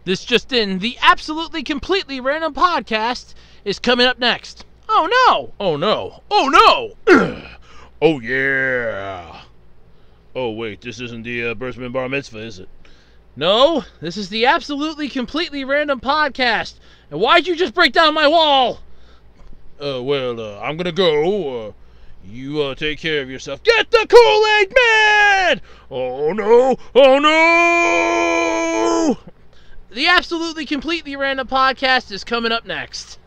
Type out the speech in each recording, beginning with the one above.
This just in, the absolutely completely random podcast is coming up next. Oh no! Oh no! Oh no! Oh yeah! Oh wait, this isn't the Bursman Bar Mitzvah, is it? No, this is the absolutely completely random podcast. And why'd you just break down my wall? I'm gonna go. You take care of yourself. Get the Kool-Aid Man! Oh no! Oh no! The absolutely completely random podcast is coming up next.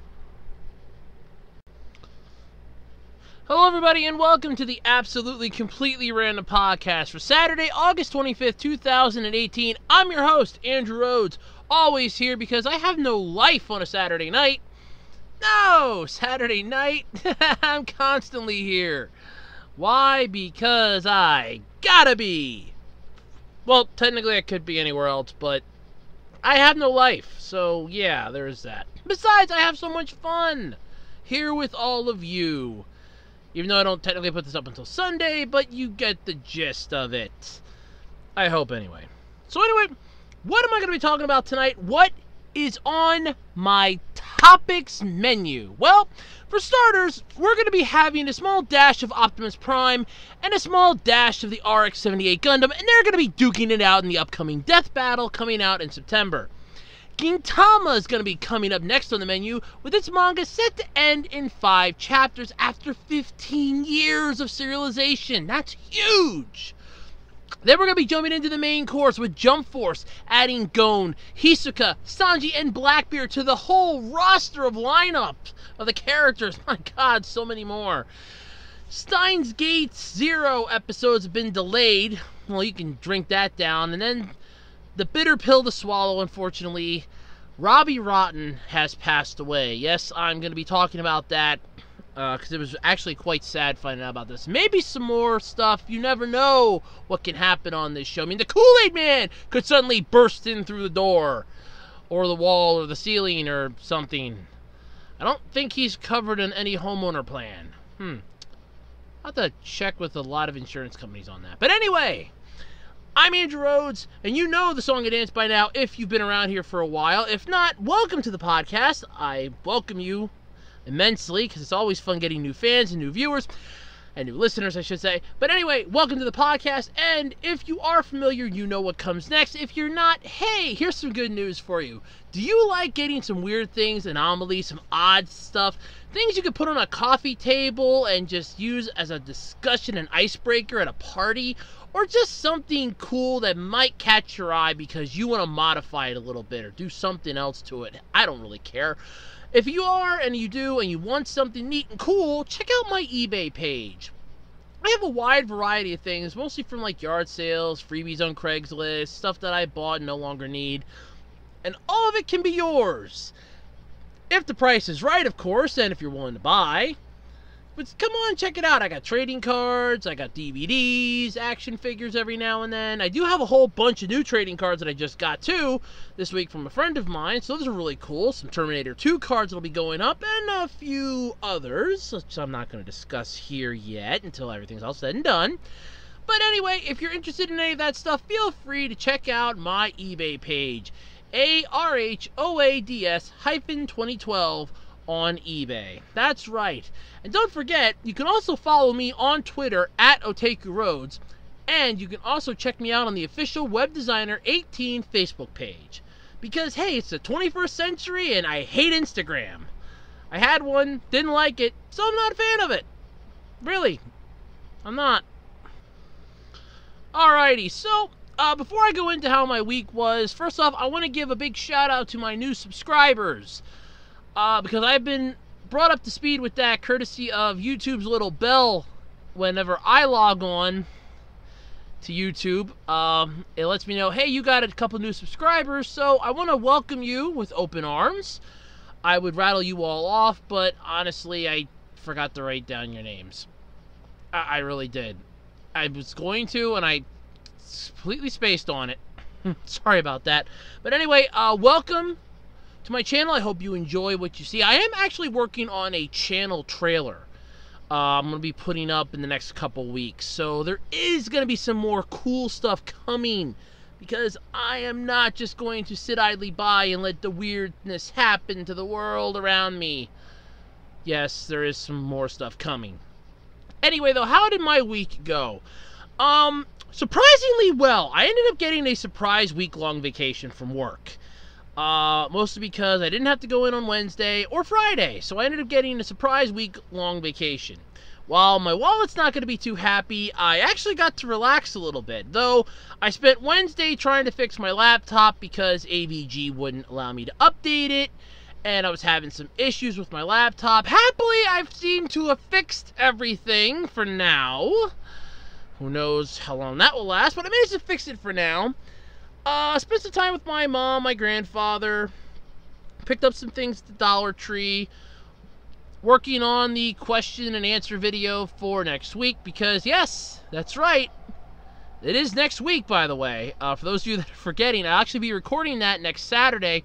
Hello everybody and welcome to the absolutely completely random podcast for Saturday, August 25th, 2018. I'm your host, Andrew Rhodes, always here because I have no life on a Saturday night. No, Saturday night, I'm constantly here. Why? Because I gotta be. Well, technically I could be anywhere else, but I have no life, so yeah, there's that. Besides, I have so much fun here with all of you. Even though I don't technically put this up until Sunday, but you get the gist of it. I hope anyway. So anyway, what am I going to be talking about tonight? What is on my topics menu? Well, for starters, we're going to be having a small dash of Optimus Prime and a small dash of the RX-78 Gundam, and they're going to be duking it out in the upcoming Death Battle coming out in September. Gintama is going to be coming up next on the menu, with its manga set to end in 5 chapters after 15 years of serialization. That's huge! Then we're going to be jumping into the main course with Jump Force, adding Gon, Hisoka, Sanji, and Blackbeard to the whole roster of lineup of the characters. My god, so many more. Steins Gate 0 episodes have been delayed. Well, you can drink that down. And then the bitter pill to swallow, unfortunately, Robbie Rotten has passed away. Yes, I'm going to be talking about that because it was actually quite sad finding out about this. Maybe some more stuff. You never know what can happen on this show. I mean, the Kool-Aid Man could suddenly burst in through the door or the wall or the ceiling or something. I don't think he's covered in any homeowner plan. I'll have to check with a lot of insurance companies on that. But anyway, I'm Andrew Rhodes, and you know the song and dance by now if you've been around here for a while. If not, welcome to the podcast. I welcome you immensely because it's always fun getting new fans and new viewers and new listeners, I should say. But anyway, welcome to the podcast, and if you are familiar, you know what comes next. If you're not, hey, here's some good news for you. Do you like getting some weird things, anomalies, some odd stuff, things you could put on a coffee table and just use as a discussion and icebreaker at a party? Or just something cool that might catch your eye because you want to modify it a little bit or do something else to it? I don't really care. If you are, and you do, and you want something neat and cool, check out my eBay page. I have a wide variety of things, mostly from like yard sales, freebies on Craigslist, stuff that I bought and no longer need. And all of it can be yours. If the price is right, of course, and if you're willing to buy. But come on, check it out. I got trading cards, I got DVDs, action figures every now and then. I do have a whole bunch of new trading cards that I just got too this week from a friend of mine, so those are really cool. Some Terminator 2 cards that'll be going up, and a few others, which I'm not going to discuss here yet until everything's all said and done. But anyway, if you're interested in any of that stuff, feel free to check out my eBay page, ARHOADS-2012 on eBay. That's right. And don't forget, you can also follow me on Twitter at OtakuRhodes, and you can also check me out on the official Web Designer 18 Facebook page. Because, hey, it's the 21st century and I hate Instagram. I had one, didn't like it, so I'm not a fan of it. Really, I'm not. Alrighty, so before I go into how my week was, first off, I want to give a big shout out to my new subscribers. Because I've been brought up to speed with that courtesy of YouTube's little bell whenever I log on to YouTube. It lets me know, hey, you got a couple new subscribers, so I want to welcome you with open arms. I would rattle you all off, but honestly, I forgot to write down your names. I really did. I was going to, and I completely spaced on it. Sorry about that. But anyway, welcome to my channel. I hope you enjoy what you see. I am actually working on a channel trailer I'm going to be putting up in the next couple weeks. So there is going to be some more cool stuff coming because I am not just going to sit idly by and let the weirdness happen to the world around me. Yes, there is some more stuff coming. Anyway, though, how did my week go? Surprisingly well. I ended up getting a surprise week-long vacation from work. Mostly because I didn't have to go in on Wednesday or Friday, so I ended up getting a surprise week-long vacation. While my wallet's not going to be too happy, I actually got to relax a little bit, though I spent Wednesday trying to fix my laptop because AVG wouldn't allow me to update it, and I was having some issues with my laptop. Happily, I've seemed to have fixed everything for now. Who knows how long that will last, but I managed to fix it for now. Spent some time with my mom, my grandfather, picked up some things at the Dollar Tree, working on the question and answer video for next week, because yes, that's right, it is next week, by the way. For those of you that are forgetting, I'll actually be recording that next Saturday,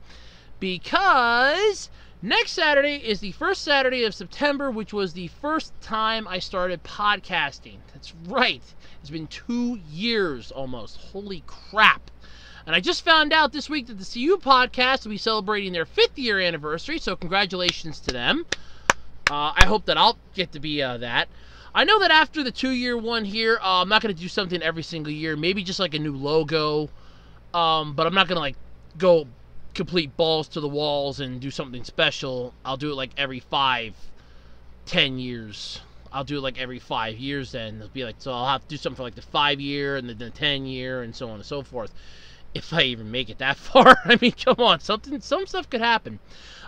because next Saturday is the first Saturday of September, which was the first time I started podcasting. That's right. It's been 2 years almost. Holy crap. And I just found out this week that the CU podcast will be celebrating their 5th year anniversary, so congratulations to them. I hope that I'll get to be that. I know that after the 2-year one here, I'm not going to do something every single year. Maybe just like a new logo. But I'm not going to like go complete balls to the walls and do something special. I'll do it like every 5-10 years. I'll do it like every 5 years then. It'll be like, so I'll have to do something for like the 5-year and then the 10-year and so on and so forth. If I even make it that far. I mean, come on, some stuff could happen.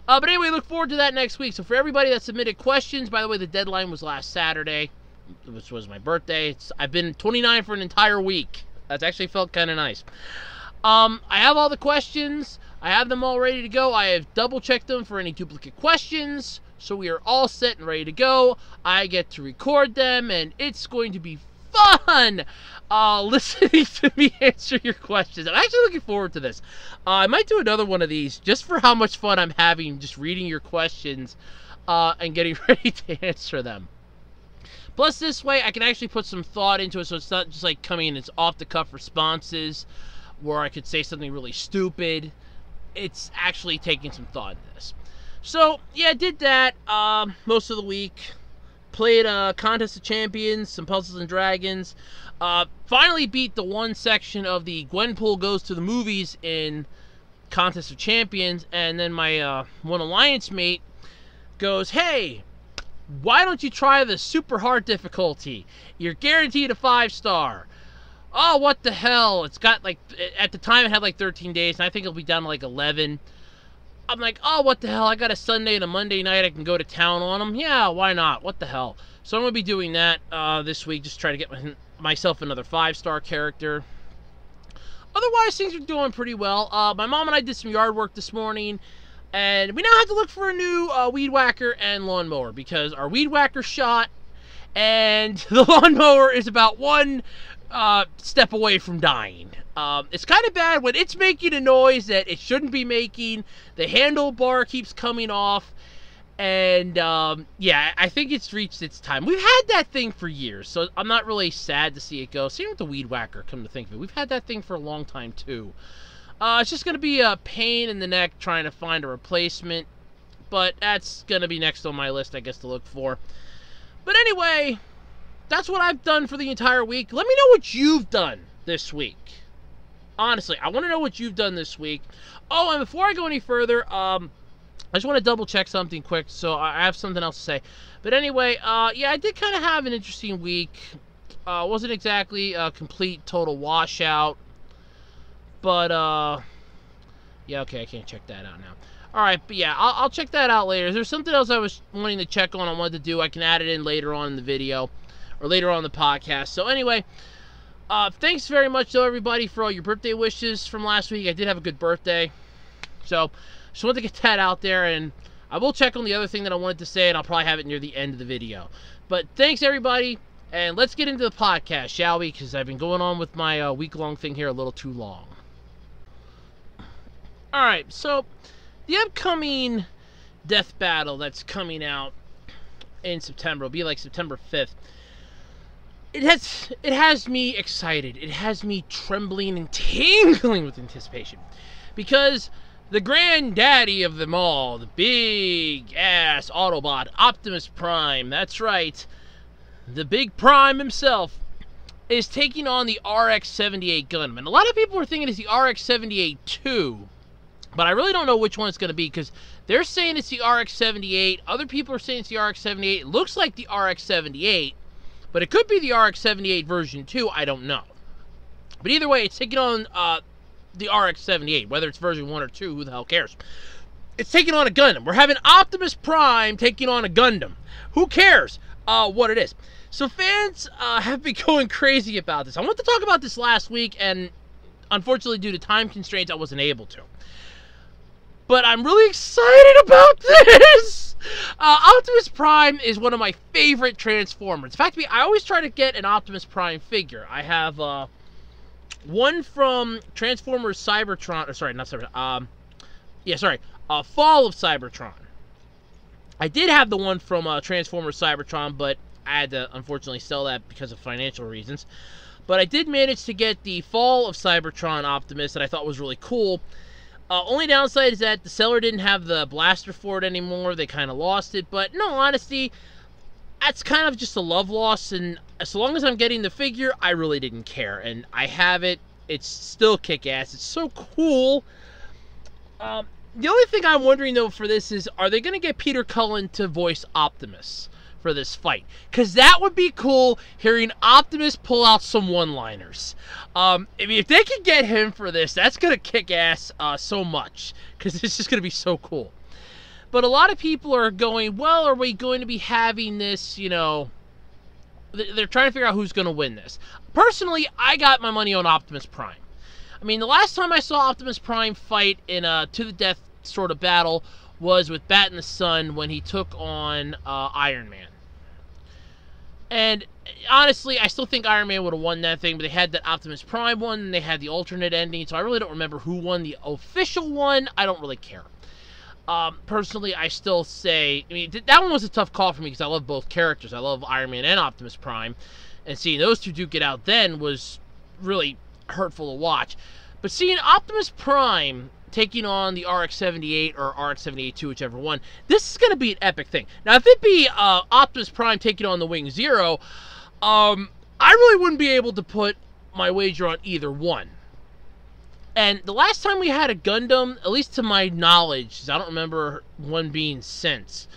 But anyway, look forward to that next week. So for everybody that submitted questions, by the way, the deadline was last Saturday, which was my birthday. I've been 29 for an entire week. That's actually felt kind of nice. I have all the questions. I have them all ready to go. I have double-checked them for any duplicate questions. So we are all set and ready to go. I get to record them, and it's going to be fun listening to me answer your questions. I'm actually looking forward to this. I might do another one of these just for how much fun I'm having just reading your questions and getting ready to answer them. Plus, this way, I can actually put some thought into it, so it's not just like coming in as off-the-cuff responses where I could say something really stupid. It's actually taking some thought into this. So, yeah, I did that most of the week. Played Contest of Champions, some Puzzles and Dragons. Finally beat the one section of the Gwenpool Goes to the Movies in Contest of Champions. And then my one alliance mate goes, hey, why don't you try the super hard difficulty? You're guaranteed a 5-star. Oh, what the hell? It's got like, at the time it had like 13 days, and I think it'll be down to like 11. I'm like, oh, what the hell? I got a Sunday and a Monday night. I can go to town on them. Yeah, why not? What the hell? So I'm going to be doing that this week. Just try to get myself another 5-star character. Otherwise, things are doing pretty well. My mom and I did some yard work this morning. And we now have to look for a new weed whacker and lawnmower. Because our weed whacker shot. And the lawnmower is about one step away from dying. It's kind of bad when it's making a noise that it shouldn't be making. The handlebar keeps coming off. And, yeah, I think it's reached its time. We've had that thing for years, so I'm not really sad to see it go. Same with the weed whacker, come to think of it. We've had that thing for a long time, too. It's just going to be a pain in the neck trying to find a replacement. But that's going to be next on my list, I guess, to look for. But anyway, that's what I've done for the entire week. Let me know what you've done this week. Honestly, I want to know what you've done this week. Oh, and before I go any further, I just want to double check something quick, so I have something else to say. But anyway, yeah, I did kind of have an interesting week. Wasn't exactly a complete, total washout. But, yeah, okay, I can't check that out now. Alright, but yeah, I'll check that out later. If there's something else I was wanting to check on, I wanted to do, I can add it in later on in the video. Or later on in the podcast. So anyway, thanks very much, though, everybody, for all your birthday wishes from last week. I did have a good birthday. So, just wanted to get that out there, and I will check on the other thing that I wanted to say, and I'll probably have it near the end of the video. But thanks, everybody, and let's get into the podcast, shall we? Because I've been going on with my week-long thing here a little too long. Alright, so the upcoming Death Battle that's coming out in September will be like September 5th. it has me excited. It has me trembling and tingling with anticipation. Because the granddaddy of them all, the big-ass Autobot, Optimus Prime, that's right, the big Prime himself, is taking on the RX-78 Gundam. And a lot of people are thinking it's the RX-78 2, but I really don't know which one it's going to be, because they're saying it's the RX-78, other people are saying it's the RX-78, it looks like the RX-78, but it could be the RX-78 version 2, I don't know. But either way, it's taking on the RX-78, whether it's version 1 or 2, who the hell cares? It's taking on a Gundam. We're having Optimus Prime taking on a Gundam. Who cares what it is? So fans have been going crazy about this. I wanted to talk about this last week, and unfortunately due to time constraints, I wasn't able to. But I'm really excited about this! Optimus Prime is one of my favorite Transformers. In fact, I always try to get an Optimus Prime figure. I have one from Transformers Cybertron, or sorry, not Cybertron, Fall of Cybertron. I did have the one from Transformers Cybertron, but I had to unfortunately sell that because of financial reasons. But I did manage to get the Fall of Cybertron Optimus that I thought was really cool. Only downside is that the seller didn't have the blaster for it anymore. They kind of lost it. But no, honestly, that's kind of just a love loss. And as long as I'm getting the figure, I really didn't care. And I have it. It's still kick-ass. It's so cool. The only thing I'm wondering, though, for this is, are they going to get Peter Cullen to voice Optimus for this fight? Because that would be cool, hearing Optimus pull out some one-liners. If they can get him for this, that's going to kick ass so much, because it's just going to be so cool. But a lot of people are going, well, are we going to be having this, you know, they're trying to figure out who's going to win this. Personally, I got my money on Optimus Prime. I mean, the last time I saw Optimus Prime fight in a to-the-death sort of battle was with Bat in the Sun when he took on Iron Man. And honestly, I still think Iron Man would have won that thing, but they had that Optimus Prime one, and they had the alternate ending, so I really don't remember who won the official one. I don't really care. Personally, I still say, I mean, that one was a tough call for me because I love both characters. I love Iron Man and Optimus Prime, and seeing those two duke it out then was really hurtful to watch. But seeing Optimus Prime taking on the RX-78 or RX-78 2, whichever one, this is going to be an epic thing. Now, if it be Optimus Prime taking on the Wing Zero, I really wouldn't be able to put my wager on either one. And the last time we had a Gundam, at least to my knowledge, I don't remember one being since,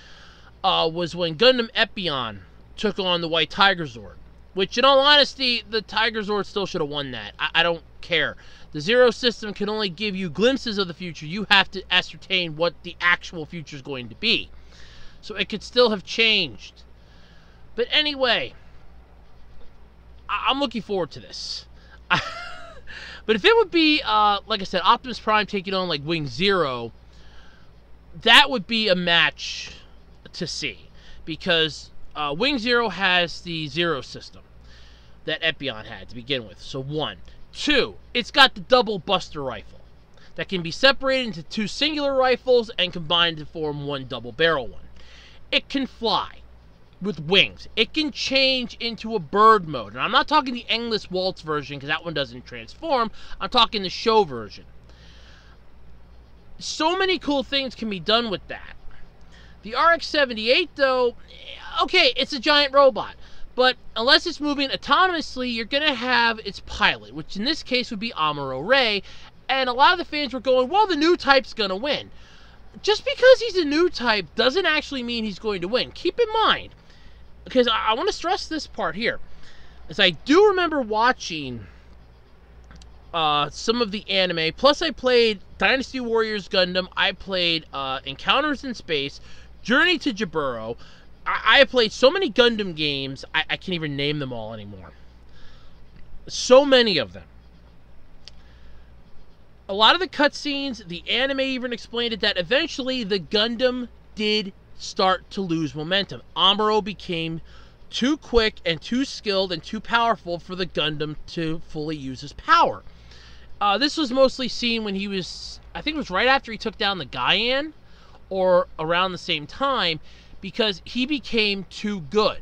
was when Gundam Epion took on the White Tiger Zord. Which, in all honesty, the Tiger Zord still should have won that. I don't care. The Zero system can only give you glimpses of the future. You have to ascertain what the actual future is going to be. So it could still have changed. But anyway, I'm looking forward to this. But if it would be, like I said, Optimus Prime taking on, like, Wing Zero, that would be a match to see. Because Wing Zero has the Zero system that Epion had to begin with. So, 1. 2, it's got the double Buster Rifle that can be separated into 2 singular rifles and combined to form 1 double barrel one. It can fly with wings. It can change into a bird mode. And I'm not talking the Endless Waltz version because that one doesn't transform. I'm talking the show version. So many cool things can be done with that. The RX-78, though, okay, it's a giant robot. But unless it's moving autonomously, you're going to have its pilot, which in this case would be Amuro Ray. And a lot of the fans were going, well, the new type's going to win. Just because he's a new type doesn't actually mean he's going to win. Keep in mind, because I want to stress this part here, is I do remember watching some of the anime, plus I played Dynasty Warriors Gundam, I played Encounters in Space, Journey to Jaburo. I played so many Gundam games, I can't even name them all anymore. So many of them. A lot of the cutscenes, the anime even explained it, that eventually the Gundam did start to lose momentum. Amuro became too quick and too skilled and too powerful for the Gundam to fully use his power. This was mostly seen when he was, I think it was right after he took down the Gaian, or around the same time, because he became too good.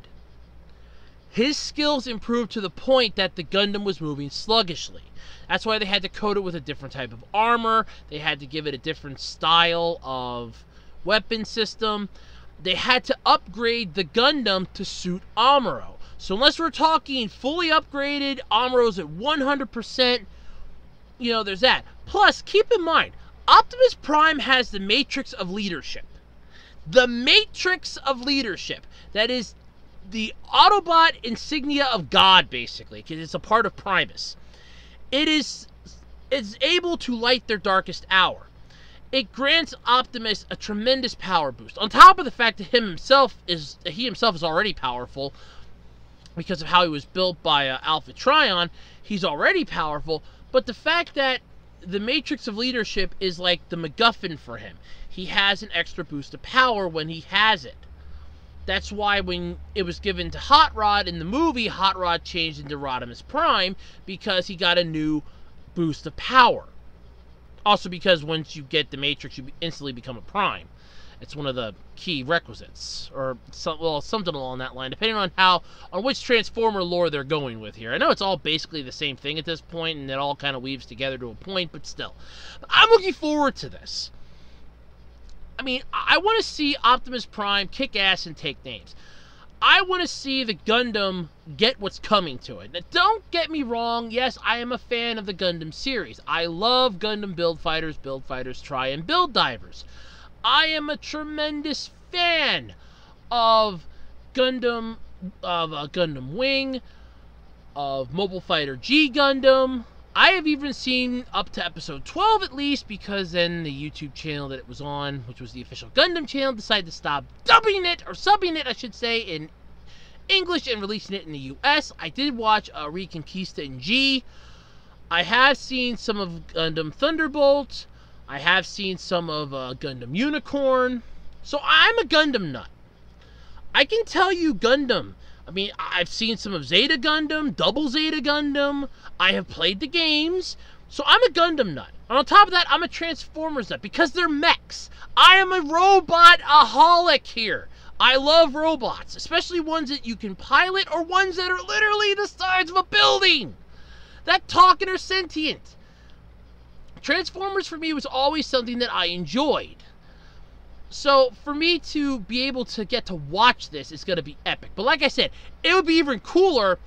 his skills improved to the point that the Gundam was moving sluggishly. That's why they had to coat it with a different type of armor. They had to give it a different style of weapon system. They had to upgrade the Gundam to suit Amuro. So unless we're talking fully upgraded Amuros at 100%, you know, there's that. Plus, keep in mind, Optimus Prime has the Matrix of Leadership. The Matrix of Leadership. That is the Autobot insignia of God, basically, because it's a part of Primus. It's able to light their darkest hour. It grants Optimus a tremendous power boost. On top of the fact that he himself is already powerful because of how he was built by Alpha Trion. He's already powerful, but the fact that the Matrix of Leadership is like the MacGuffin for him. He has an extra boost of power when he has it. That's why when it was given to Hot Rod in the movie, Hot Rod changed into Optimus Prime because he got a new boost of power. Also because once you get the Matrix, you instantly become a Prime. It's one of the key requisites, or something along that line, depending on which Transformer lore they're going with here. I know it's all basically the same thing at this point, and it all kind of weaves together to a point, but still. I'm looking forward to this. I mean, I want to see Optimus Prime kick ass and take names. I want to see the Gundam get what's coming to it. Now, don't get me wrong. Yes, I am a fan of the Gundam series. I love Gundam Build Fighters Try, and Build Divers. I am a tremendous fan of Gundam Wing, of Mobile Fighter G Gundam. I have even seen up to episode 12 at least, because then the YouTube channel that it was on, which was the official Gundam channel, decided to stop subbing it, I should say, in English and releasing it in the US. I did watch Reconquista in G. I have seen some of Gundam Thunderbolt. I have seen some of Gundam Unicorn. So I'm a Gundam nut. I can tell you Gundam. I mean, I've seen some of Zeta Gundam, Double Zeta Gundam. I have played the games. So I'm a Gundam nut. And on top of that, I'm a Transformers nut because they're mechs. I am a robot-aholic here. I love robots, especially ones that you can pilot or ones that are literally the size of a building, that talk and are sentient. Transformers for me was always something that I enjoyed. So for me to be able to get to watch this is going to be epic. But like I said, it would be even cooler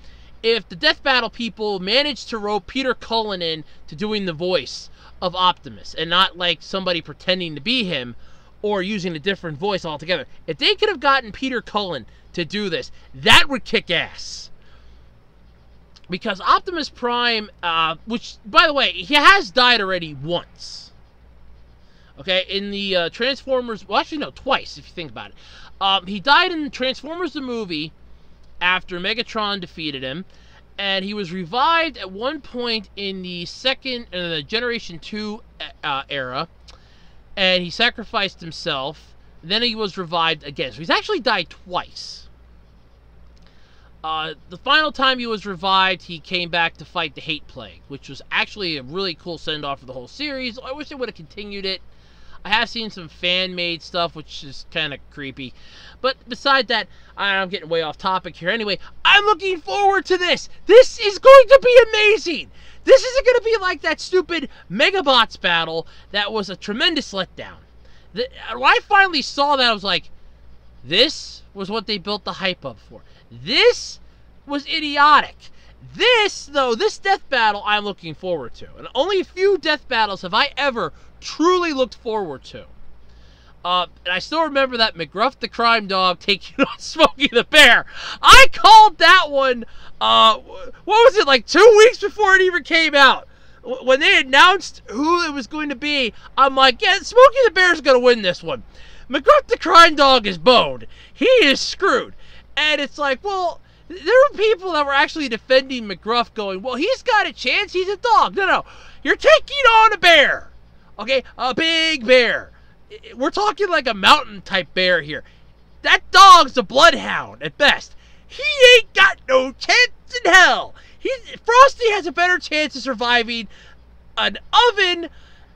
if the Death Battle people managed to rope Peter Cullen in to doing the voice of Optimus and not like somebody pretending to be him or using a different voice altogether. If they could have gotten Peter Cullen to do this, that would kick ass. Because Optimus Prime, which, by the way, he has died already once. Okay, in the Transformers, well, actually, no, twice, if you think about it. He died in Transformers the movie after Megatron defeated him, and he was revived at one point in the Generation 2 era, and he sacrificed himself. Then he was revived again. So he's actually died twice. The final time he was revived, he came back to fight the Hate Plague, which was actually a really cool send-off for the whole series. I wish they would have continued it. I have seen some fan-made stuff, which is kind of creepy. But beside that, I'm getting way off topic here. Anyway, I'm looking forward to this. This is going to be amazing. This isn't going to be like that stupid Megabots battle that was a tremendous letdown. When I finally saw that, I was like, this was what they built the hype up for. This was idiotic. This death battle I'm looking forward to. And only a few death battles have I ever truly looked forward to. And I still remember that McGruff the Crime Dog taking on Smokey the Bear. I called that one, what was it, like 2 weeks before it even came out. When they announced who it was going to be, I'm like, yeah, Smokey the Bear's going to win this one. McGruff the Crime Dog is boned. He is screwed. And it's like, well, there were people that were actually defending McGruff going, well, he's got a chance. He's a dog. No. You're taking on a bear. Okay? A big bear. We're talking like a mountain-type bear here. That dog's a bloodhound at best. He ain't got no chance in hell. Frosty has a better chance of surviving an oven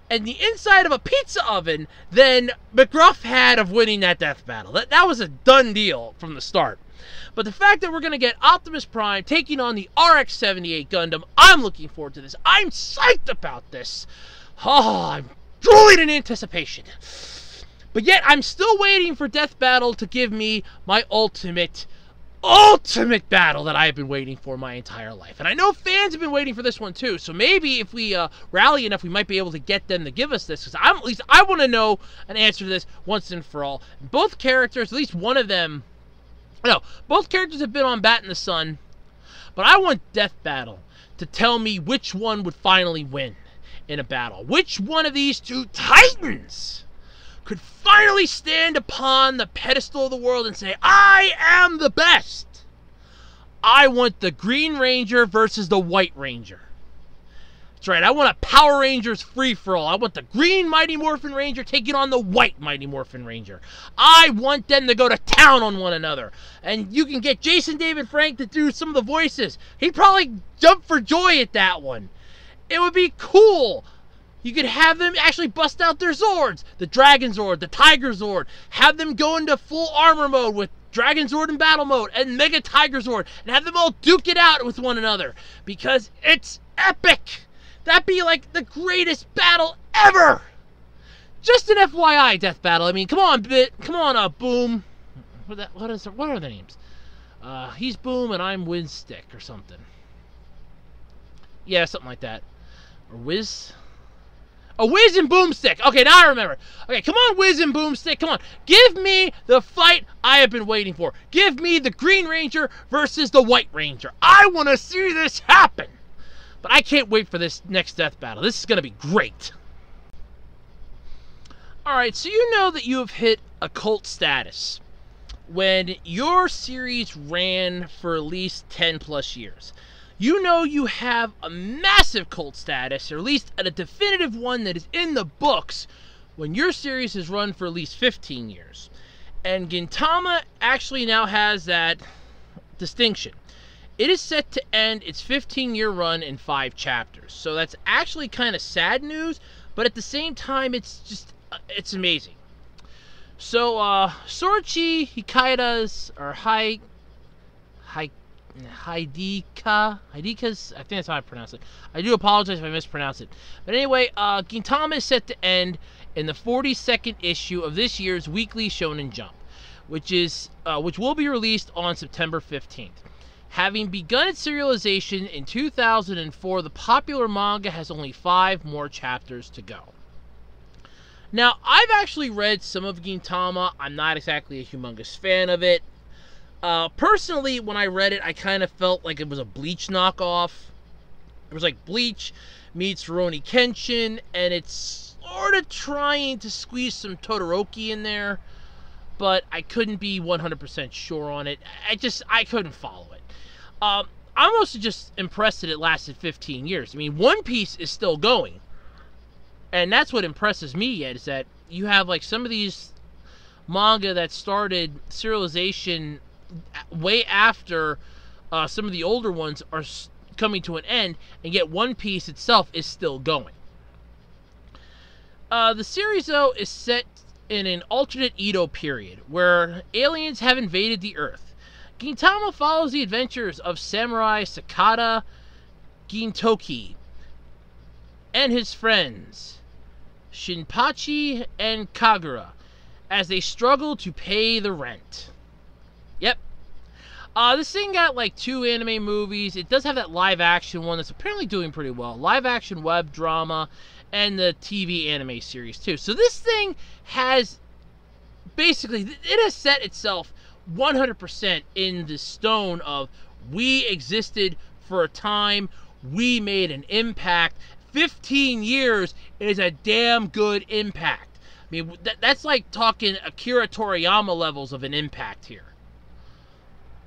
and the inside of a pizza oven than McGruff had of winning that death battle. That was a done deal from the start. But the fact that we're going to get Optimus Prime taking on the RX-78 Gundam, I'm looking forward to this. I'm psyched about this. Oh, I'm drooling in anticipation. But yet, I'm still waiting for Death Battle to give me my ultimate battle that I have been waiting for my entire life. And I know fans have been waiting for this one too, so maybe if we rally enough, we might be able to get them to give us this, because at least I want to know an answer to this once and for all. Both characters, at least one of them, no, both characters have been on Bat in the Sun, but I want Death Battle to tell me which one would finally win in a battle. Which one of these two titans could finally stand upon the pedestal of the world and say, I am the best. I want the Green Ranger versus the White Ranger. That's right, I want a Power Rangers free-for-all. I want the Green Mighty Morphin Ranger taking on the White Mighty Morphin Ranger. I want them to go to town on one another. And you can get Jason David Frank to do some of the voices. He'd probably jump for joy at that one. It would be cool. You could have them actually bust out their Zords. The Dragon Zord, the Tiger Zord. Have them go into full armor mode with Dragon Zord in battle mode and Mega Tiger Zord. And have them all duke it out with one another. Because it's epic. That'd be like the greatest battle ever. Just an FYI, Death Battle. I mean, come on, come on, Boom. What are the names? He's Boom and I'm Wizstick or something. Yeah, something like that. Or Wiz... Oh, Wiz and Boomstick. Okay, now I remember. Okay, come on, Wiz and Boomstick. Come on. Give me the fight I have been waiting for. Give me the Green Ranger versus the White Ranger. I want to see this happen. But I can't wait for this next Death Battle. This is going to be great. Alright, so you know that you have hit a cult status when your series ran for at least 10 plus years. You know you have a massive cult status, or at least a definitive one that is in the books, when your series has run for at least 15 years. And Gintama actually now has that distinction. It is set to end its 15-year run in 5 chapters. So that's actually kind of sad news, but at the same time, it's amazing. So, Sorichi Hikaida's, or Hideka's, I think that's how I pronounce it. I do apologize if I mispronounce it. But anyway, Gintama is set to end in the 42nd issue of this year's weekly Shonen Jump, which will be released on September 15th. Having begun its serialization in 2004, the popular manga has only 5 more chapters to go. Now, I've actually read some of Gintama. I'm not exactly a humongous fan of it. Personally, when I read it, I kind of felt like it was a Bleach knockoff. It was like Bleach meets Rurouni Kenshin, and it's sort of trying to squeeze some Todoroki in there, but I couldn't be 100% sure on it. I couldn't follow it. I'm also just impressed that it lasted 15 years. I mean, One Piece is still going, and that's what impresses me yet, is that you have like some of these manga that started serialization way after some of the older ones are coming to an end, and yet One Piece itself is still going. The series, though, is set in an alternate Edo period, where aliens have invaded the Earth. Gintama follows the adventures of Samurai Sakata Gintoki and his friends, Shinpachi and Kagura, as they struggle to pay the rent. Yep. This thing got like 2 anime movies. It does have that live action one that's apparently doing pretty well. Live action web drama and the TV anime series too. So this thing has basically, it has set itself 100% in the stone of, we existed for a time, we made an impact. 15 years is a damn good impact. I mean, that's like talking Akira Toriyama levels of an impact here.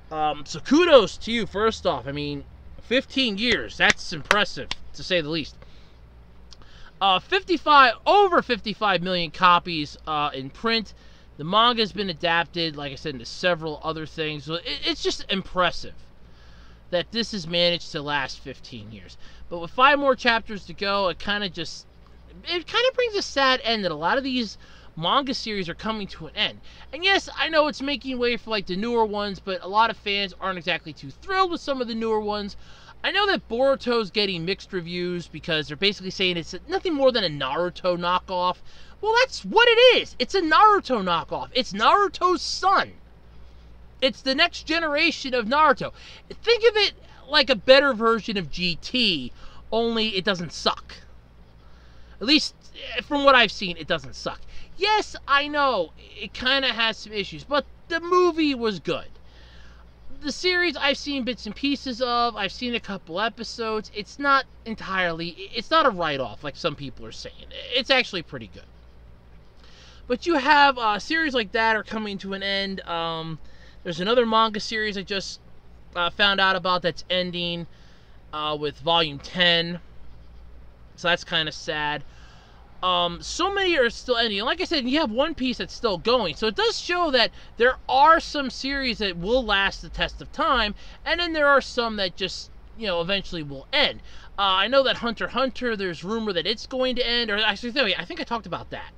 So kudos to you, first off. I mean, 15 years, that's impressive, to say the least. Over 55 million copies in print. The manga has been adapted, like I said, into several other things. So it's just impressive that this has managed to last 15 years. But with 5 more chapters to go, it kind of brings a sad end that a lot of these manga series are coming to an end. And yes, I know it's making way for like the newer ones, but a lot of fans aren't exactly too thrilled with some of the newer ones. I know that Boruto's getting mixed reviews because they're basically saying it's nothing more than a Naruto knockoff. Well, that's what it is. It's a Naruto knockoff. It's Naruto's son. It's the next generation of Naruto. Think of it like a better version of GT, only it doesn't suck. At least, from what I've seen, it doesn't suck. Yes, I know, it kind of has some issues, but the movie was good. The series I've seen bits and pieces of, I've seen a couple episodes. It's not entirely, it's not a write-off like some people are saying. It's actually pretty good. But you have series like that are coming to an end. There's another manga series I just found out about that's ending with volume 10. So that's kind of sad. So many are still ending. Like I said, you have One Piece that's still going. So it does show that there are some series that will last the test of time. And then there are some that just, you know, eventually will end. I know that Hunter x Hunter, there's rumor that it's going to end. Or actually, I think I talked about that.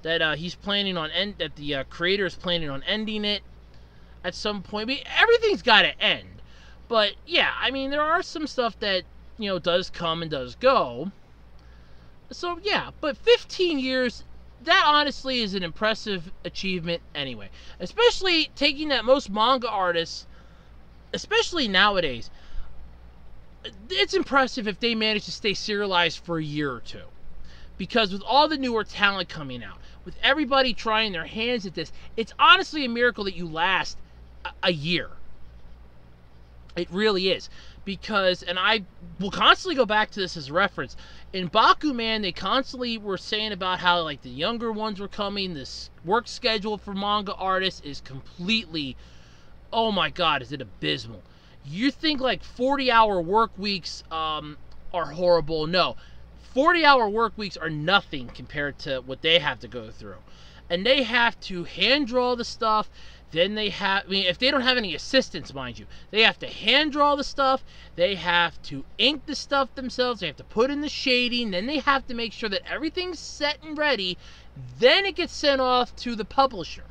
That he's planning on that the creator is planning on ending it at some point. I mean, everything's got to end. But yeah, I mean, there are some stuff that, you know, does come and does go. So yeah, but 15 years, that honestly is an impressive achievement anyway. Especially taking that most manga artists, especially nowadays, it's impressive if they manage to stay serialized for a year or two. Because with all the newer talent coming out, with everybody trying their hands at this, it's honestly a miracle that you last a year. It really is. Because, and I will constantly go back to this as a reference, in Bakuman, they constantly were saying about how, like, the younger ones were coming, this work schedule for manga artists is completely, oh my god, is it abysmal. You think, like, 40-hour work weeks are horrible. No. 40-hour work weeks are nothing compared to what they have to go through. And they have to hand draw the stuff. Then they have, I mean, if they don't have any assistants, mind you, they have to hand draw the stuff. They have to ink the stuff themselves. They have to put in the shading. Then they have to make sure that everything's set and ready. Then it gets sent off to the publisher.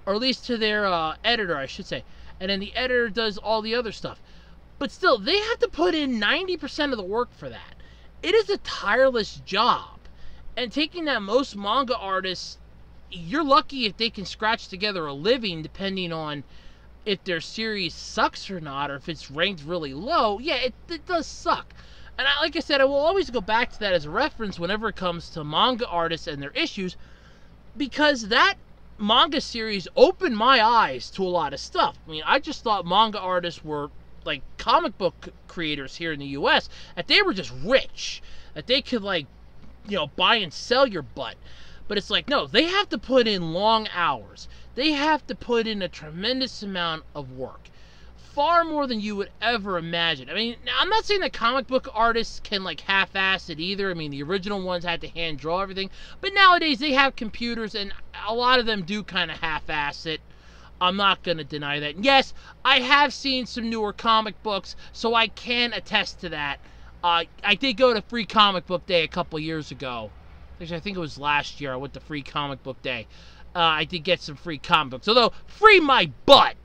Or at least to their editor, I should say. And then the editor does all the other stuff. But still, they have to put in 90% of the work for that. It is a tireless job. And taking that most manga artists, you're lucky if they can scratch together a living depending on if their series sucks or not, or if it's ranked really low. Yeah, it does suck. And like I said, I will always go back to that as a reference whenever it comes to manga artists and their issues, because that manga series opened my eyes to a lot of stuff. I mean, I just thought manga artists were like comic book creators here in the US, that they were just rich, that they could, like, you know, buy and sell your butt. But it's like, no, they have to put in long hours. They have to put in a tremendous amount of work. Far more than you would ever imagine. I mean, I'm not saying that comic book artists can, like, half-ass it either. I mean, the original ones had to hand draw everything. But nowadays, they have computers, and a lot of them do kind of half-ass it. I'm not going to deny that. Yes, I have seen some newer comic books, so I can attest to that. I did go to Free Comic Book Day a couple years ago. Actually, I think it was last year. I went to Free Comic Book Day. I did get some free comic books. Although, free my butt.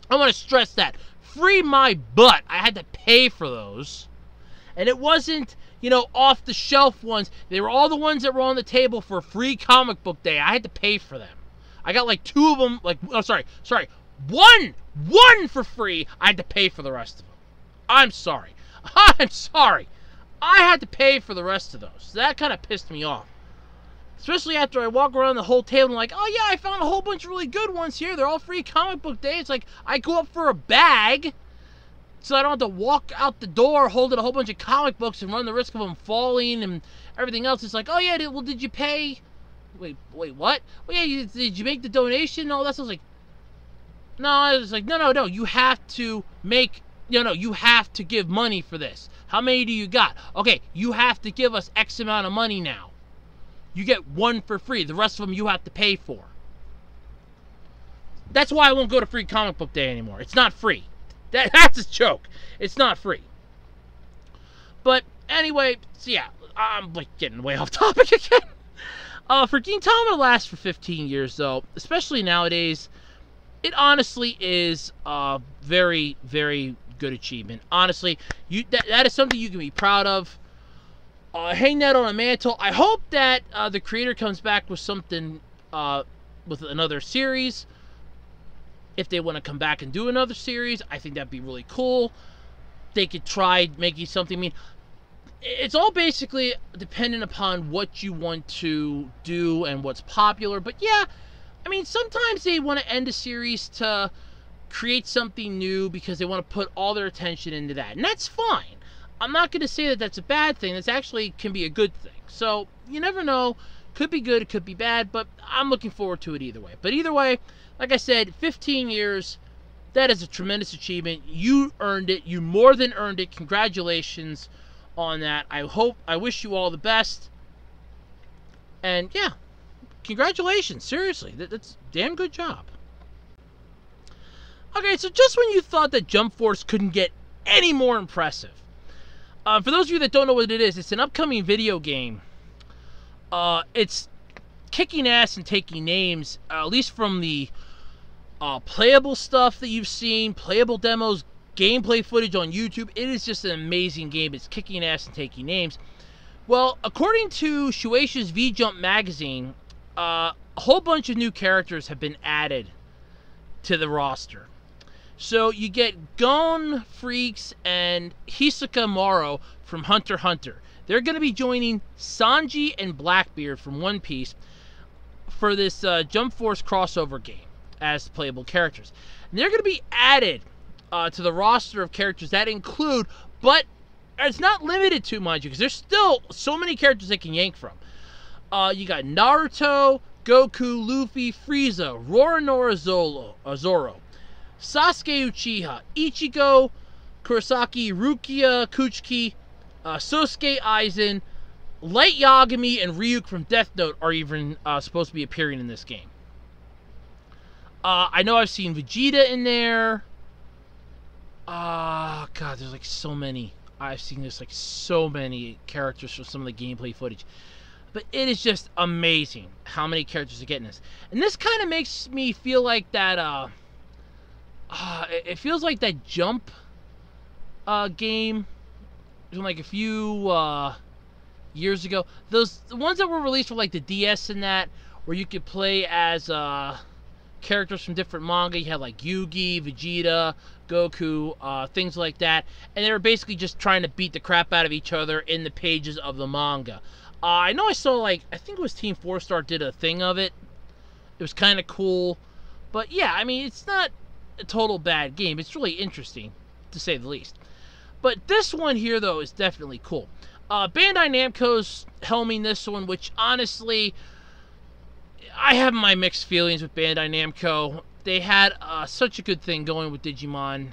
I want to stress that. Free my butt. I had to pay for those. And it wasn't, you know, off-the-shelf ones. They were all the ones that were on the table for Free Comic Book Day. I had to pay for them. I got like 2 of them. Like, oh, sorry. One for free. I had to pay for the rest of them. I'm sorry. I had to pay for the rest of those. So that kind of pissed me off. Especially after I walk around the whole table and like, oh yeah, I found a whole bunch of really good ones here. They're all Free Comic Book Day. It's like, I go up for a bag, so I don't have to walk out the door holding a whole bunch of comic books and run the risk of them falling and everything else. It's like, oh yeah, well, did you pay? Wait, what? Well, yeah, did you make the donation and all that? So I was like, no, I was like, no, you have to make, you have to give money for this. How many do you got? Okay, you have to give us X amount of money now. You get 1 for free. The rest of them you have to pay for. That's why I won't go to Free Comic Book Day anymore. It's not free. That's a joke. It's not free. But anyway, so yeah, I'm like getting way off topic again. For Gintama to last for 15 years, though, especially nowadays, it honestly is a very, very good achievement. Honestly, that is something you can be proud of. Hang that on a mantle. I hope that the creator comes back with something, with another series. If they want to come back and do another series, I think that'd be really cool. They could try making something. I mean, it's all basically dependent upon what you want to do and what's popular. But yeah, I mean, sometimes they want to end a series to create something new because they want to put all their attention into that. And that's fine. I'm not going to say that that's a bad thing. That's actually can be a good thing. So you never know. Could be good, it could be bad, but I'm looking forward to it either way. But either way, like I said, 15 years, that is a tremendous achievement. You earned it. You more than earned it. Congratulations on that. I wish you all the best. And yeah, congratulations. Seriously, that's a damn good job. Okay, so just when you thought that Jump Force couldn't get any more impressive, for those of you that don't know what it is, it's an upcoming video game. It's kicking ass and taking names, at least from the playable stuff that you've seen, playable demos, gameplay footage on YouTube. It is just an amazing game. It's kicking ass and taking names. Well, according to Shueisha's V-Jump magazine, a whole bunch of new characters have been added to the roster. So you get Gon Freaks and Hisoka Moro from Hunter x Hunter. They're going to be joining Sanji and Blackbeard from One Piece for this Jump Force crossover game as playable characters. And they're going to be added to the roster of characters that include, but it's not limited to, mind you, because there's still so many characters they can yank from. You got Naruto, Goku, Luffy, Frieza, Roronoa Zoro, Sasuke Uchiha, Ichigo, Kurosaki, Rukia Kuchiki, Sosuke Aizen, Light Yagami, and Ryuk from Death Note are even supposed to be appearing in this game. I know I've seen Vegeta in there. God, there's like so many. I've seen this like so many characters from some of the gameplay footage. But it is just amazing how many characters are getting this. And this kind of makes me feel like that, it feels like that Jump game from like a few years ago. The ones that were released for like the DS and that, where you could play as characters from different manga. You had like Yugi, Vegeta, Goku, things like that. And they were basically just trying to beat the crap out of each other in the pages of the manga. I know I saw, like, I think it was Team 4-Star did a thing of it. It was kind of cool. But yeah, I mean, it's not a total bad game. It's really interesting, to say the least. But this one here, though, is definitely cool. Bandai Namco's helming this one, which, honestly, I have my mixed feelings with Bandai Namco. They had such a good thing going with Digimon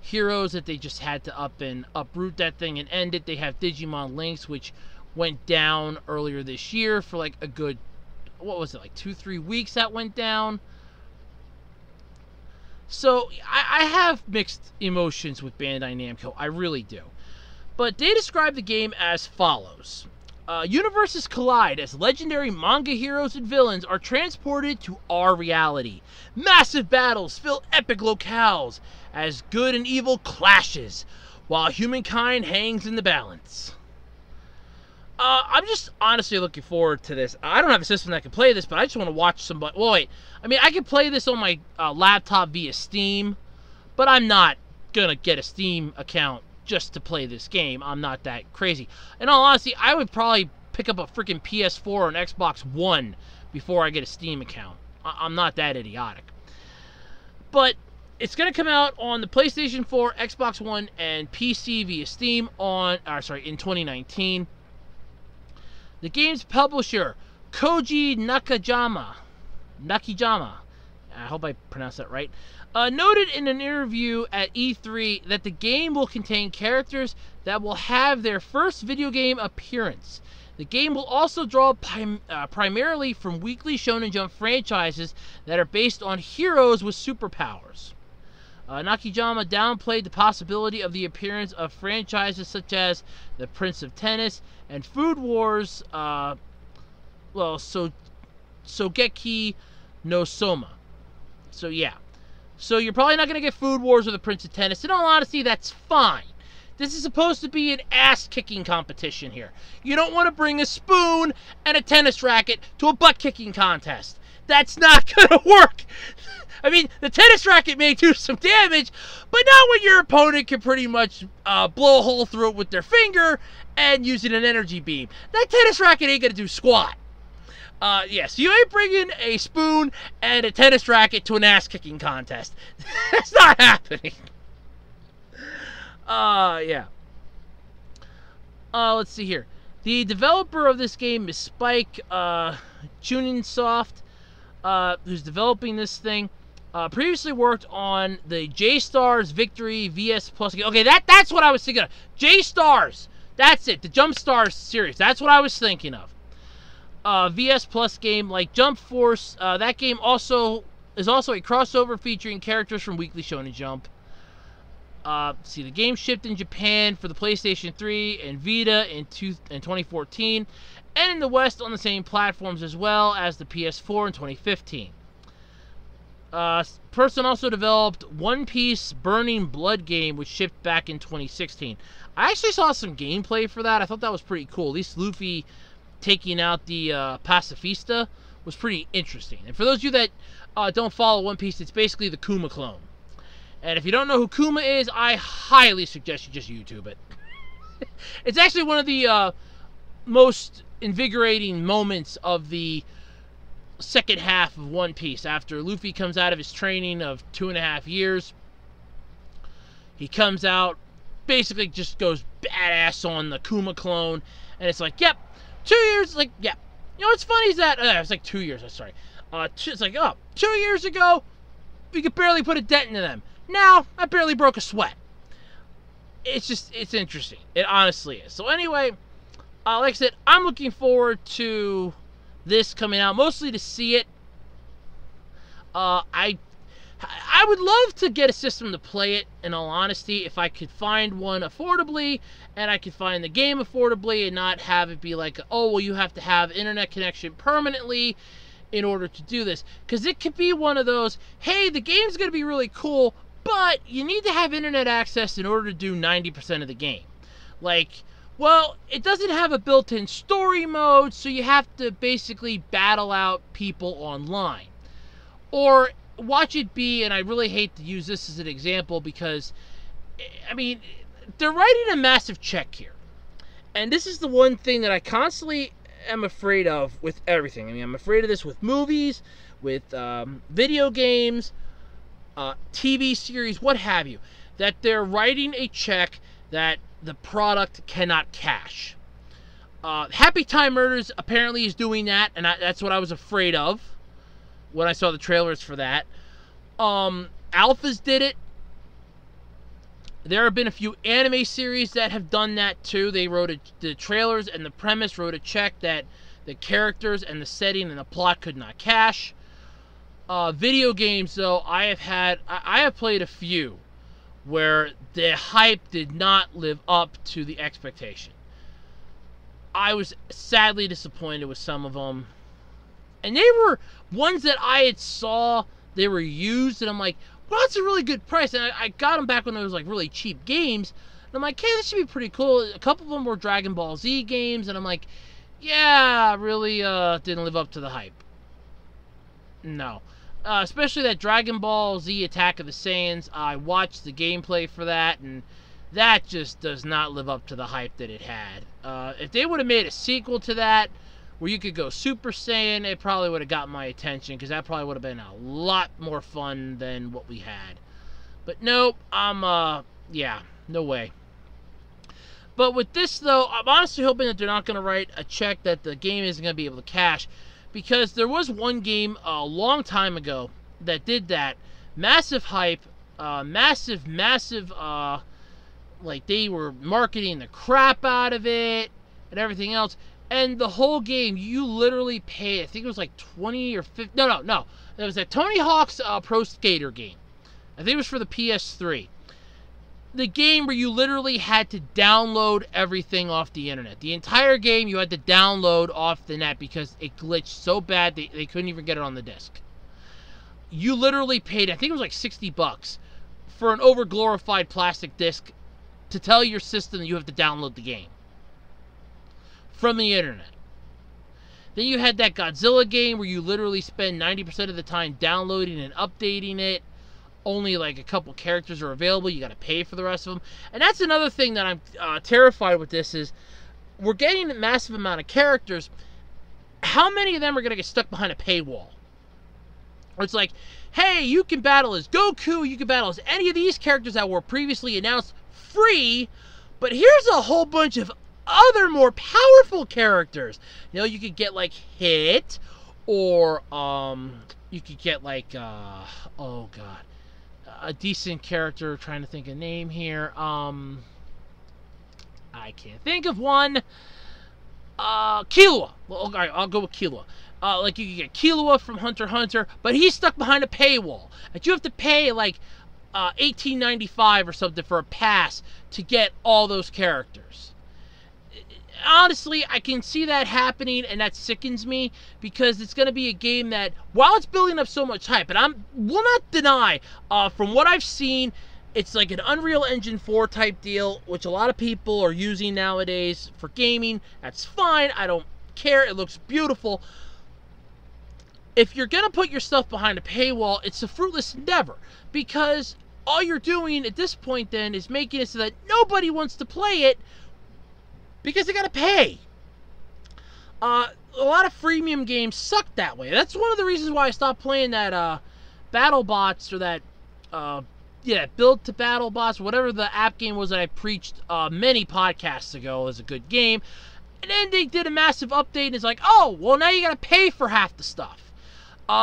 Heroes that they just had to uproot that thing and end it. They have Digimon Links, which went down earlier this year for like a good, what was it, like 2-3 weeks that went down. So I have mixed emotions with Bandai Namco, I really do. But they describe the game as follows. Universes collide as legendary manga heroes and villains are transported to our reality. Massive battles fill epic locales as good and evil clashes, while humankind hangs in the balance. I'm just honestly looking forward to this. I don't have a system that can play this, but I just want to watch somebody. Well, wait. I mean, I can play this on my laptop via Steam, but I'm not going to get a Steam account just to play this game. I'm not that crazy. In all honesty, I would probably pick up a freaking PS4 or an Xbox One before I get a Steam account. I'm not that idiotic. But it's going to come out on the PlayStation 4, Xbox One, and PC via Steam in 2019. The game's publisher, Koji Nakajima, I hope I pronounced that right, noted in an interview at E3 that the game will contain characters that will have their first video game appearance. The game will also draw primarily from Weekly Shonen Jump franchises that are based on heroes with superpowers. Nakajima downplayed the possibility of the appearance of franchises such as The Prince of Tennis and Food Wars. Sogeki no Soma. So yeah. So you're probably not going to get Food Wars or the Prince of Tennis. In all honesty, that's fine. This is supposed to be an ass-kicking competition here. You don't want to bring a spoon and a tennis racket to a butt-kicking contest. That's not going to work. I mean, the tennis racket may do some damage, but not when your opponent can pretty much blow a hole through it with their finger and using an energy beam. That tennis racket ain't going to do squat. Yes, you ain't bringing a spoon and a tennis racket to an ass-kicking contest. That's not happening. Yeah. Let's see here. The developer of this game is Spike Chunsoft, who's developing this thing. Previously worked on the J-Stars Victory VS Plus game. Okay, that's what I was thinking of. J-Stars! That's it, the Jump Stars series. That's what I was thinking of. VS Plus game like Jump Force. That game is also a crossover featuring characters from Weekly Shonen Jump. See, the game shipped in Japan for the PlayStation 3 and Vita in 2014, and in the West on the same platforms as well as the PS4 in 2015. Person also developed One Piece Burning Blood game, which shipped back in 2016. I actually saw some gameplay for that. I thought that was pretty cool. At least Luffy taking out the Pacifista was pretty interesting. And for those of you that don't follow One Piece, it's basically the Kuma clone. And if you don't know who Kuma is, I highly suggest you just YouTube it. It's actually one of the most invigorating moments of the second half of One Piece. After Luffy comes out of his training of 2.5 years, he comes out, basically just goes badass on the Kuma clone, and it's like, yep, 2 years, like, yeah. You know what's funny is that, it's like 2 years, I'm sorry. It's like, 2 years ago, we could barely put a dent into them. Now, I barely broke a sweat. It's interesting. It honestly is. So anyway, like I said, I'm looking forward to this coming out, mostly to see it. I would love to get a system to play it, in all honesty, if I could find one affordably, and I could find the game affordably, and not have it be like, oh, well, you have to have internet connection permanently in order to do this. Because it could be one of those, hey, the game's going to be really cool, but you need to have internet access in order to do 90% of the game. Like, well, it doesn't have a built-in story mode, so you have to basically battle out people online. Or watch it be, and I really hate to use this as an example because, I mean, they're writing a massive check here. And this is the one thing that I constantly am afraid of with everything. I mean, I'm afraid of this with movies, with video games, TV series, what have you. That they're writing a check that the product cannot cash. Happy Time Murders apparently is doing that, and that's what I was afraid of when I saw the trailers for that. Alphas did it. There have been a few anime series that have done that too. They wrote the trailers and the premise wrote a check that the characters and the setting and the plot could not cash. Video games, though, I have played a few where the hype did not live up to the expectation. I was sadly disappointed with some of them. And they were ones that I had saw, they were used, and I'm like, well, that's a really good price. And I got them back when it was like really cheap games. And I'm like, hey, this should be pretty cool. A couple of them were Dragon Ball Z games, and I'm like, yeah, really didn't live up to the hype. No. Especially that Dragon Ball Z Attack of the Saiyans. I watched the gameplay for that, and that just does not live up to the hype that it had. If they would have made a sequel to that, where you could go Super Saiyan, it probably would have got my attention, because that probably would have been a lot more fun than what we had. But nope, yeah, no way. But with this, though, I'm honestly hoping that they're not going to write a check that the game isn't going to be able to cash. Because there was one game a long time ago that did that. Massive hype, massive, like they were marketing the crap out of it and everything else. And the whole game, you literally pay, I think it was like 20 or 50, no. It was a Tony Hawk's Pro Skater game. I think it was for the PS3. the game where you literally had to download everything off the internet. The entire game you had to download off the net because it glitched so bad they couldn't even get it on the disc. You literally paid, I think it was like $60 for an over-glorified plastic disc to tell your system that you have to download the game from the internet. Then you had that Godzilla game where you literally spend 90% of the time downloading and updating it. Only like a couple characters are available. You got to pay for the rest of them. And that's another thing that I'm terrified with this is we're getting a massive amount of characters. How many of them are going to get stuck behind a paywall? Or it's like, hey, you can battle as Goku, you can battle as any of these characters that were previously announced free, but here's a whole bunch of other more powerful characters. You know, you could get like Hit, or you could get like oh god, a decent character. Trying to think of a name here. I can't think of one. Killua. Well, okay, I'll go with Killua. Like you can get Killua from Hunter x Hunter, but he's stuck behind a paywall, and you have to pay like $18.95 or something for a pass to get all those characters. Honestly, I can see that happening, and that sickens me, because it's going to be a game that, while it's building up so much hype, and I will not deny, from what I've seen, it's like an Unreal Engine 4 type deal, which a lot of people are using nowadays for gaming. That's fine. I don't care. It looks beautiful. If you're going to put your stuff behind a paywall, it's a fruitless endeavor, because all you're doing at this point then is making it so that nobody wants to play it because they got to pay. A lot of freemium games suck that way. That's one of the reasons why I stopped playing that BattleBots, or that Build to BattleBots, whatever the app game was that I preached many podcasts ago is a good game. And then they did a massive update, and it's like, oh, well, now you got to pay for half the stuff.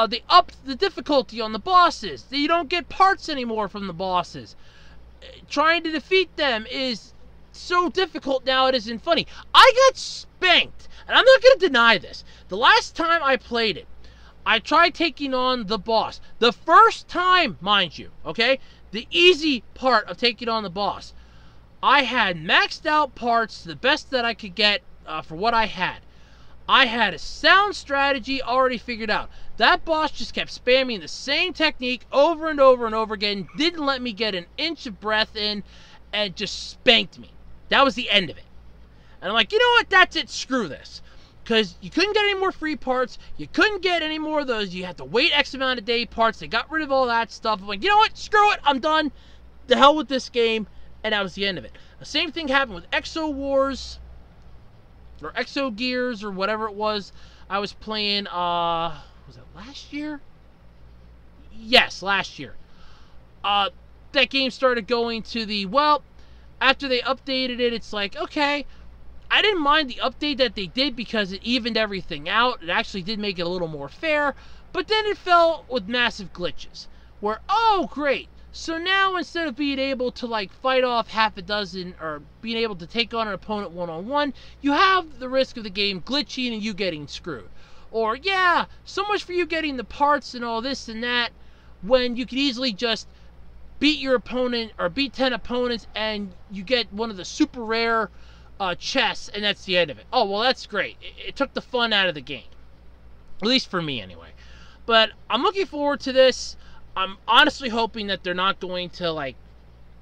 They upped the difficulty on the bosses. You don't get parts anymore from the bosses. Trying to defeat them is so difficult now it isn't funny. I got spanked, and I'm not going to deny this. The last time I played it, I tried taking on the boss. The first time, mind you, okay? The easy part of taking on the boss. I had maxed out parts, the best that I could get for what I had. I had a sound strategy already figured out. That boss just kept spamming the same technique over and over and over again, didn't let me get an inch of breath in, and just spanked me. That was the end of it. And I'm like, you know what? That's it. Screw this. Because you couldn't get any more free parts. You couldn't get any more of those. You had to wait X amount of day parts. They got rid of all that stuff. I'm like, you know what? Screw it. I'm done. The hell with this game. And that was the end of it. The same thing happened with Exo Wars, or Exo Gears, or whatever it was I was playing. Was it last year? Yes, last year. That game started going to the, well, after they updated it, it's like, okay, I didn't mind the update that they did because it evened everything out. It actually did make it a little more fair, but then it fell with massive glitches where, oh, great. So now instead of being able to like fight off half a dozen, or being able to take on an opponent one-on-one, you have the risk of the game glitching and you getting screwed. Or, yeah, so much for you getting the parts and all this and that, when you could easily just beat your opponent, or beat 10 opponents, and you get one of the super rare chests, and that's the end of it. Oh, well, that's great. It took the fun out of the game. At least for me, anyway. But I'm looking forward to this. I'm honestly hoping that they're not going to, like,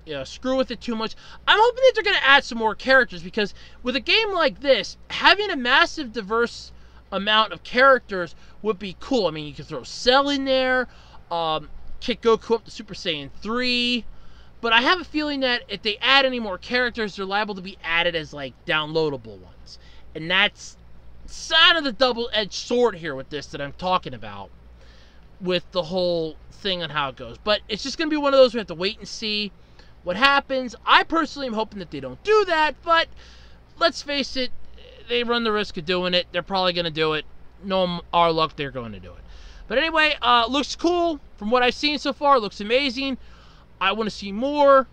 you know, screw with it too much. I'm hoping that they're going to add some more characters, because with a game like this, having a massive, diverse amount of characters would be cool. I mean, you could throw Cell in there, kick Goku up to Super Saiyan 3, but I have a feeling that if they add any more characters, they're liable to be added as, like, downloadable ones. And that's kind of the double-edged sword here with this that I'm talking about, with the whole thing on how it goes. But it's just going to be one of those we have to wait and see what happens. I personally am hoping that they don't do that, but let's face it, they run the risk of doing it. They're probably going to do it. No, our luck, they're going to do it. But anyway, looks cool. From what I've seen so far, looks amazing. I want to see more.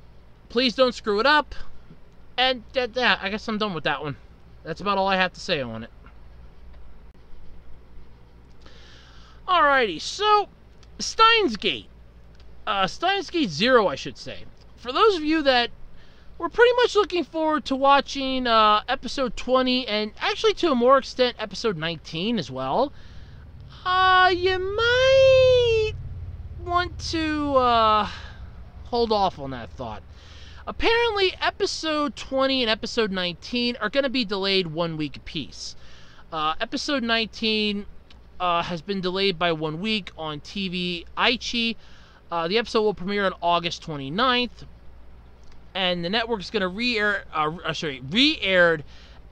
Please don't screw it up. And I guess I'm done with that one. That's about all I have to say on it. Alrighty, so Steins Gate. Steins Gate 0, I should say. For those of you that we're pretty much looking forward to watching episode 20, and actually to a more extent episode 19 as well. You might want to hold off on that thought. Apparently episode 20 and episode 19 are going to be delayed 1 week apiece. Episode 19 has been delayed by 1 week on TV Aichi. The episode will premiere on August 29th, and the network is going to re-aired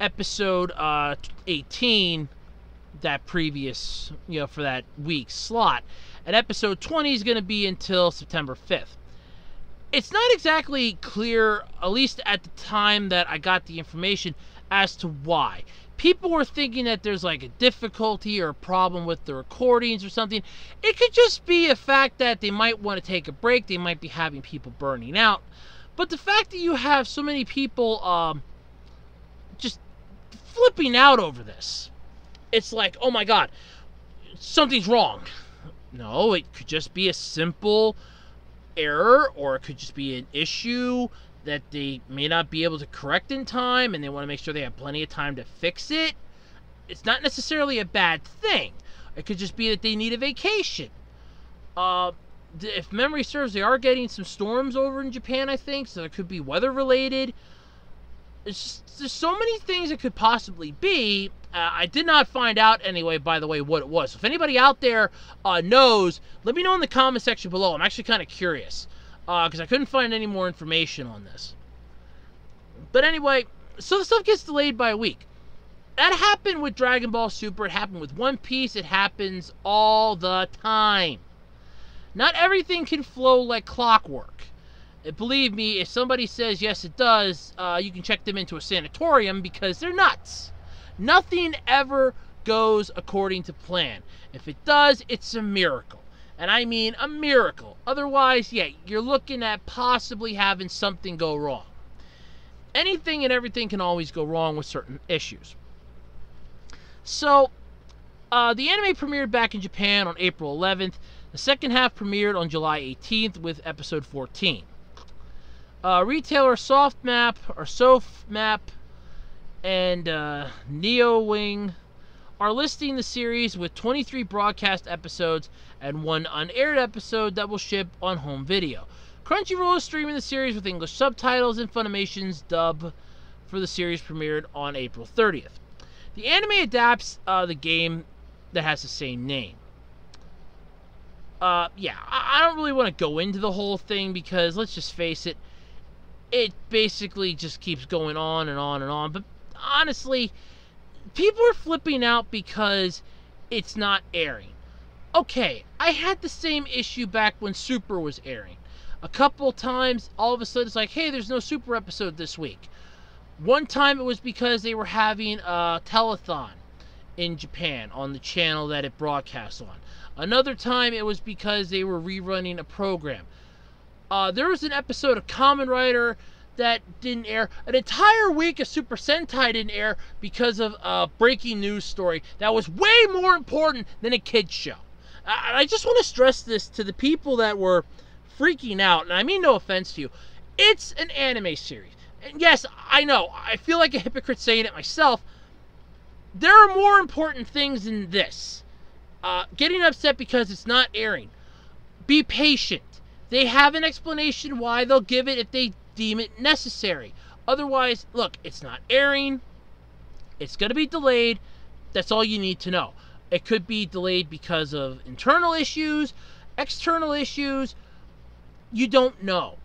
episode 18 that previous, for that week's slot, and episode 20 is going to be until September 5th. It's not exactly clear, at least at the time that I got the information, as to why. People were thinking that there's like a difficulty or a problem with the recordings or something. It could just be a fact that they might want to take a break. They might be having people burning out. But the fact that you have so many people just flipping out over this, it's like, oh my god, something's wrong. No, it could just be a simple error, or it could just be an issue that they may not be able to correct in time, and they want to make sure they have plenty of time to fix it. It's not necessarily a bad thing. It could just be that they need a vacation. If memory serves, they are getting some storms over in Japan, I think, so it could be weather related. There's so many things it could possibly be. I did not find out anyway, by the way, what it was. So if anybody out there knows, let me know in the comment section below. I'm actually kind of curious, because I couldn't find any more information on this. But anyway, so the stuff gets delayed by a week. That happened with Dragon Ball Super. It happened with One Piece. It happens all the time. Not everything can flow like clockwork. Believe me, if somebody says yes it does, you can check them into a sanatorium, because they're nuts. Nothing ever goes according to plan. If it does, it's a miracle. And I mean a miracle. Otherwise, yeah, you're looking at possibly having something go wrong. Anything and everything can always go wrong with certain issues. So, the anime premiered back in Japan on April 11th. The second half premiered on July 18th with episode 14. Retailer SoftMap and NeoWing are listing the series with 23 broadcast episodes and 1 unaired episode that will ship on home video. Crunchyroll is streaming the series with English subtitles, and Funimation's dub for the series premiered on April 30th. The anime adapts the game that has the same name. Yeah, I don't really want to go into the whole thing, because let's just face it, it basically just keeps going on and on and on. But honestly, people are flipping out because it's not airing. Okay, I had the same issue back when Super was airing. A couple times, all of a sudden, it's like, hey, there's no Super episode this week. One time it was because they were having a telethon in Japan on the channel that it broadcasts on. Another time it was because they were rerunning a program. There was an episode of Kamen Rider that didn't air. An entire week of Super Sentai didn't air because of a breaking news story that was way more important than a kid's show. I just want to stress this to the people that were freaking out, and I mean no offense to you. It's an anime series. And yes, I know, I feel like a hypocrite saying it myself. There are more important things than this. Getting upset because it's not airing. Be patient. They have an explanation why. They'll give it if they deem it necessary. Otherwise, look, it's not airing. It's going to be delayed. That's all you need to know. It could be delayed because of internal issues, external issues. You don't know.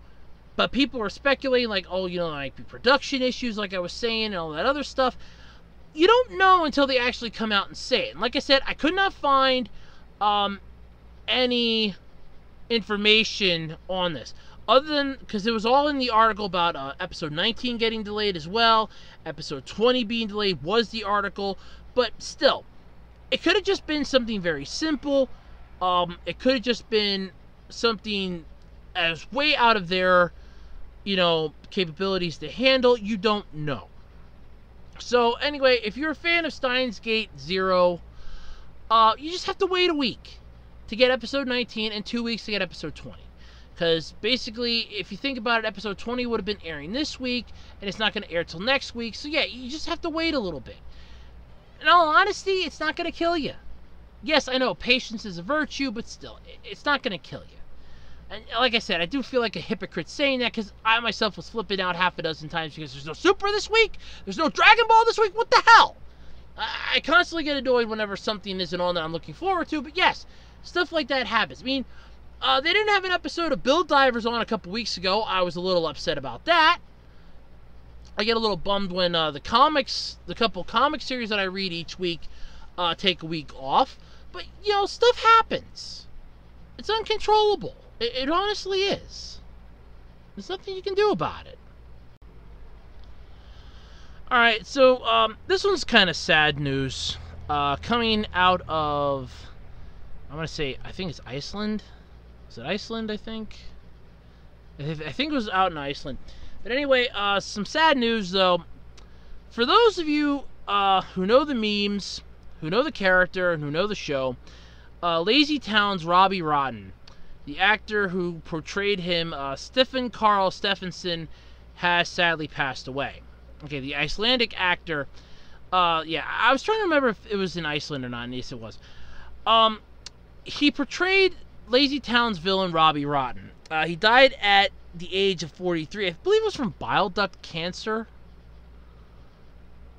But people are speculating like, oh, there might be production issues, like I was saying, and all that other stuff. You don't know until they actually come out and say it. And like I said, I could not find any information on this. Other than, because it was all in the article about episode 19 getting delayed as well. Episode 20 being delayed was the article. But still, it could have just been something very simple. It could have just been something as way out of their, capabilities to handle. You don't know. So anyway, if you're a fan of Steins Gate Zero, you just have to wait a week to get episode 19 and 2 weeks to get episode 20. Because basically, if you think about it, episode 20 would have been airing this week, and it's not going to air till next week. So yeah, you just have to wait a little bit. In all honesty, it's not going to kill you. Yes, I know patience is a virtue, but still, it's not going to kill you. And like I said, I do feel like a hypocrite saying that, because I myself was flipping out half a dozen times because there's no Super this week, there's no Dragon Ball this week, what the hell? I constantly get annoyed whenever something isn't on that I'm looking forward to, but yes, stuff like that happens. I mean, they didn't have an episode of Build Divers on a couple weeks ago. I was a little upset about that. I get a little bummed when the couple comic series that I read each week take a week off. But, you know, stuff happens. It's uncontrollable. It honestly is. There's nothing you can do about it. Alright, so this one's kind of sad news. Coming out of, I'm going to say, I think it's Iceland. Is it Iceland, I think? I think it was out in Iceland. But anyway, some sad news, though. For those of you who know the memes, who know the character, and who know the show, LazyTown's Robbie Rotten, the actor who portrayed him, Stefan Karl Stefansson, has sadly passed away. Okay, the Icelandic actor, yeah, I was trying to remember if it was in Iceland or not, and yes, it was. He portrayed LazyTown's villain, Robbie Rotten. He died at the age of 43. I believe it was from bile duct cancer.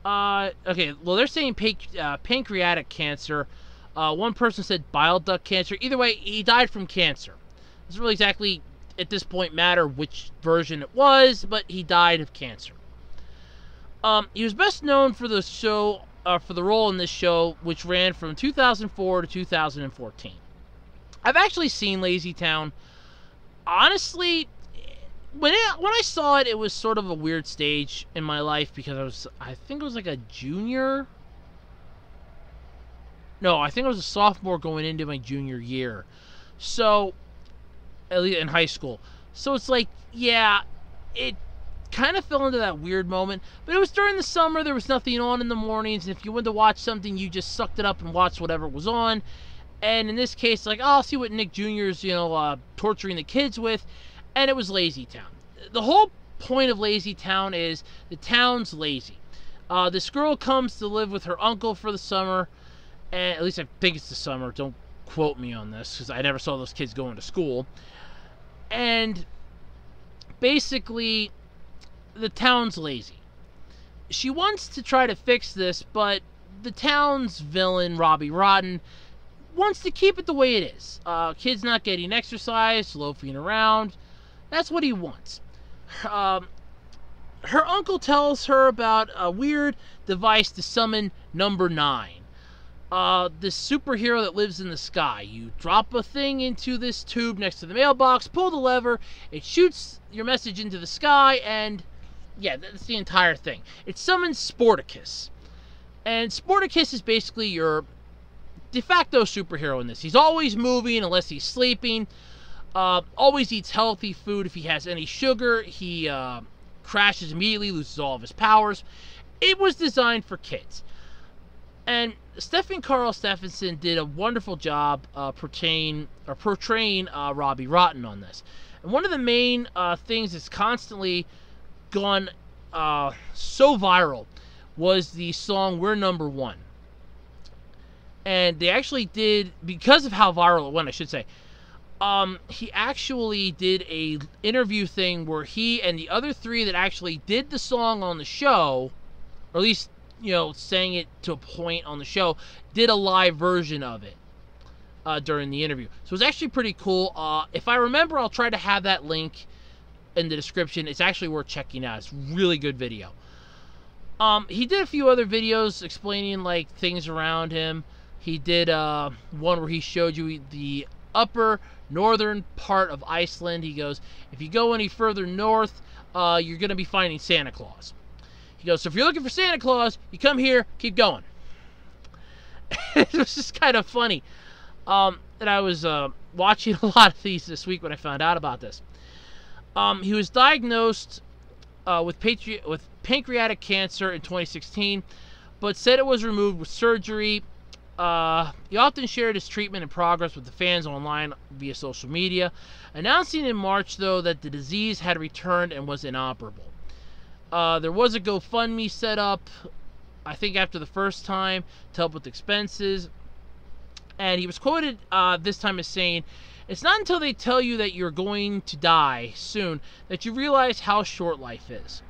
Okay, well, they're saying pancreatic cancer. One person said bile duct cancer. Either way, he died from cancer. It doesn't really exactly, at this point, matter which version it was, but he died of cancer. He was best known for the show, for the role in this show, which ran from 2004 to 2014. I've actually seen LazyTown. Honestly, when I saw it, it was sort of a weird stage in my life because I think it was like a junior. No, I think I was a sophomore going into my junior year. So, at least in high school. So it's like, yeah, it kind of fell into that weird moment. But it was during the summer, there was nothing on in the mornings, and if you wanted to watch something, you just sucked it up and watched whatever was on. And in this case, like, oh, I'll see what Nick Jr.'s, you know, torturing the kids with. And it was LazyTown. The whole point of LazyTown is the town's lazy. This girl comes to live with her uncle for the summer. And at least I think it's the summer. Don't quote me on this, because I never saw those kids going to school. And basically, the town's lazy. She wants to try to fix this, but the town's villain, Robbie Rotten, wants to keep it the way it is. Kids not getting exercise, loafing around. That's what he wants. Her uncle tells her about a weird device to summon number 9. This superhero that lives in the sky. You drop a thing into this tube next to the mailbox, pull the lever, it shoots your message into the sky, and yeah, that's the entire thing. It summons Sporticus. And Sporticus is basically your de facto superhero in this. He's always moving unless he's sleeping. Always eats healthy food. If he has any sugar, he crashes immediately, loses all of his powers. It was designed for kids. And Stefan Karl Stefansson did a wonderful job portraying Robbie Rotten on this. And one of the main things that's constantly gone so viral was the song "We're Number One." And they actually did, because of how viral it went, I should say, he actually did a interview thing where he and the other 3 that actually did the song on the show, or at least, you know, sang it to a point on the show, did a live version of it during the interview. So it was actually pretty cool. If I remember, I'll try to have that link in the description. It's actually worth checking out. It's a really good video. He did a few other videos explaining, like, things around him. He did one where he showed you the upper northern part of Iceland. He goes, if you go any further north, you're going to be finding Santa Claus. He goes, so if you're looking for Santa Claus, you come here, keep going. It was just kind of funny. And I was watching a lot of these this week when I found out about this. He was diagnosed with pancreatic cancer in 2016, but said it was removed with surgery. He often shared his treatment and progress with the fans online via social media, announcing in March, though, that the disease had returned and was inoperable. There was a GoFundMe set up, I think after the first time, to help with expenses. And he was quoted this time as saying, "It's not until they tell you that you're going to die soon that you realize how short life is.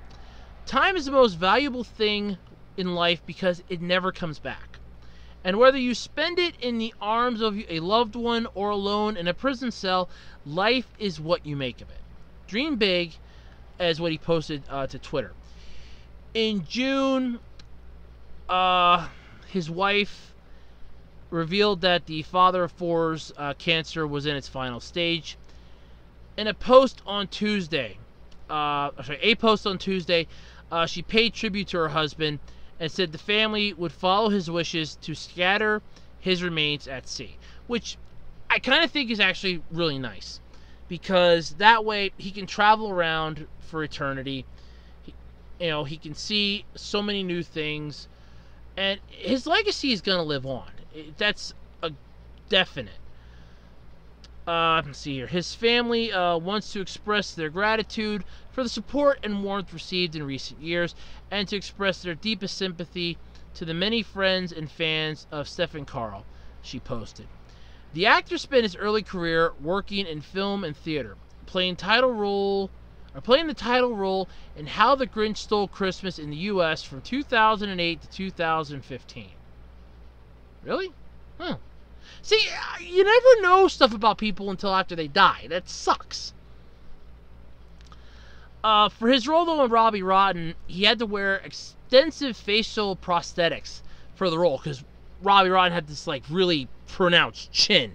Time is the most valuable thing in life because it never comes back. And whether you spend it in the arms of a loved one or alone in a prison cell, life is what you make of it. Dream big," as what he posted to Twitter. In June, his wife revealed that the father of four's cancer was in its final stage. In a post on Tuesday, she paid tribute to her husband and said the family would follow his wishes to scatter his remains at sea, which I kind of think is actually really nice, because that way he can travel around for eternity. He can see so many new things, and his legacy is going to live on. That's a definite. Let's see here. His family wants to express their gratitude for the support and warmth received in recent years, and to express their deepest sympathy to the many friends and fans of Stefan Karl, she posted. The actor spent his early career working in film and theater, playing the title role in How the Grinch Stole Christmas in the U.S. from 2008 to 2015. Really? Huh. See, you never know stuff about people until after they die. That sucks. For his role, though, in Robbie Rotten, he had to wear extensive facial prosthetics for the role, because Robbie Rotten had this, really pronounced chin.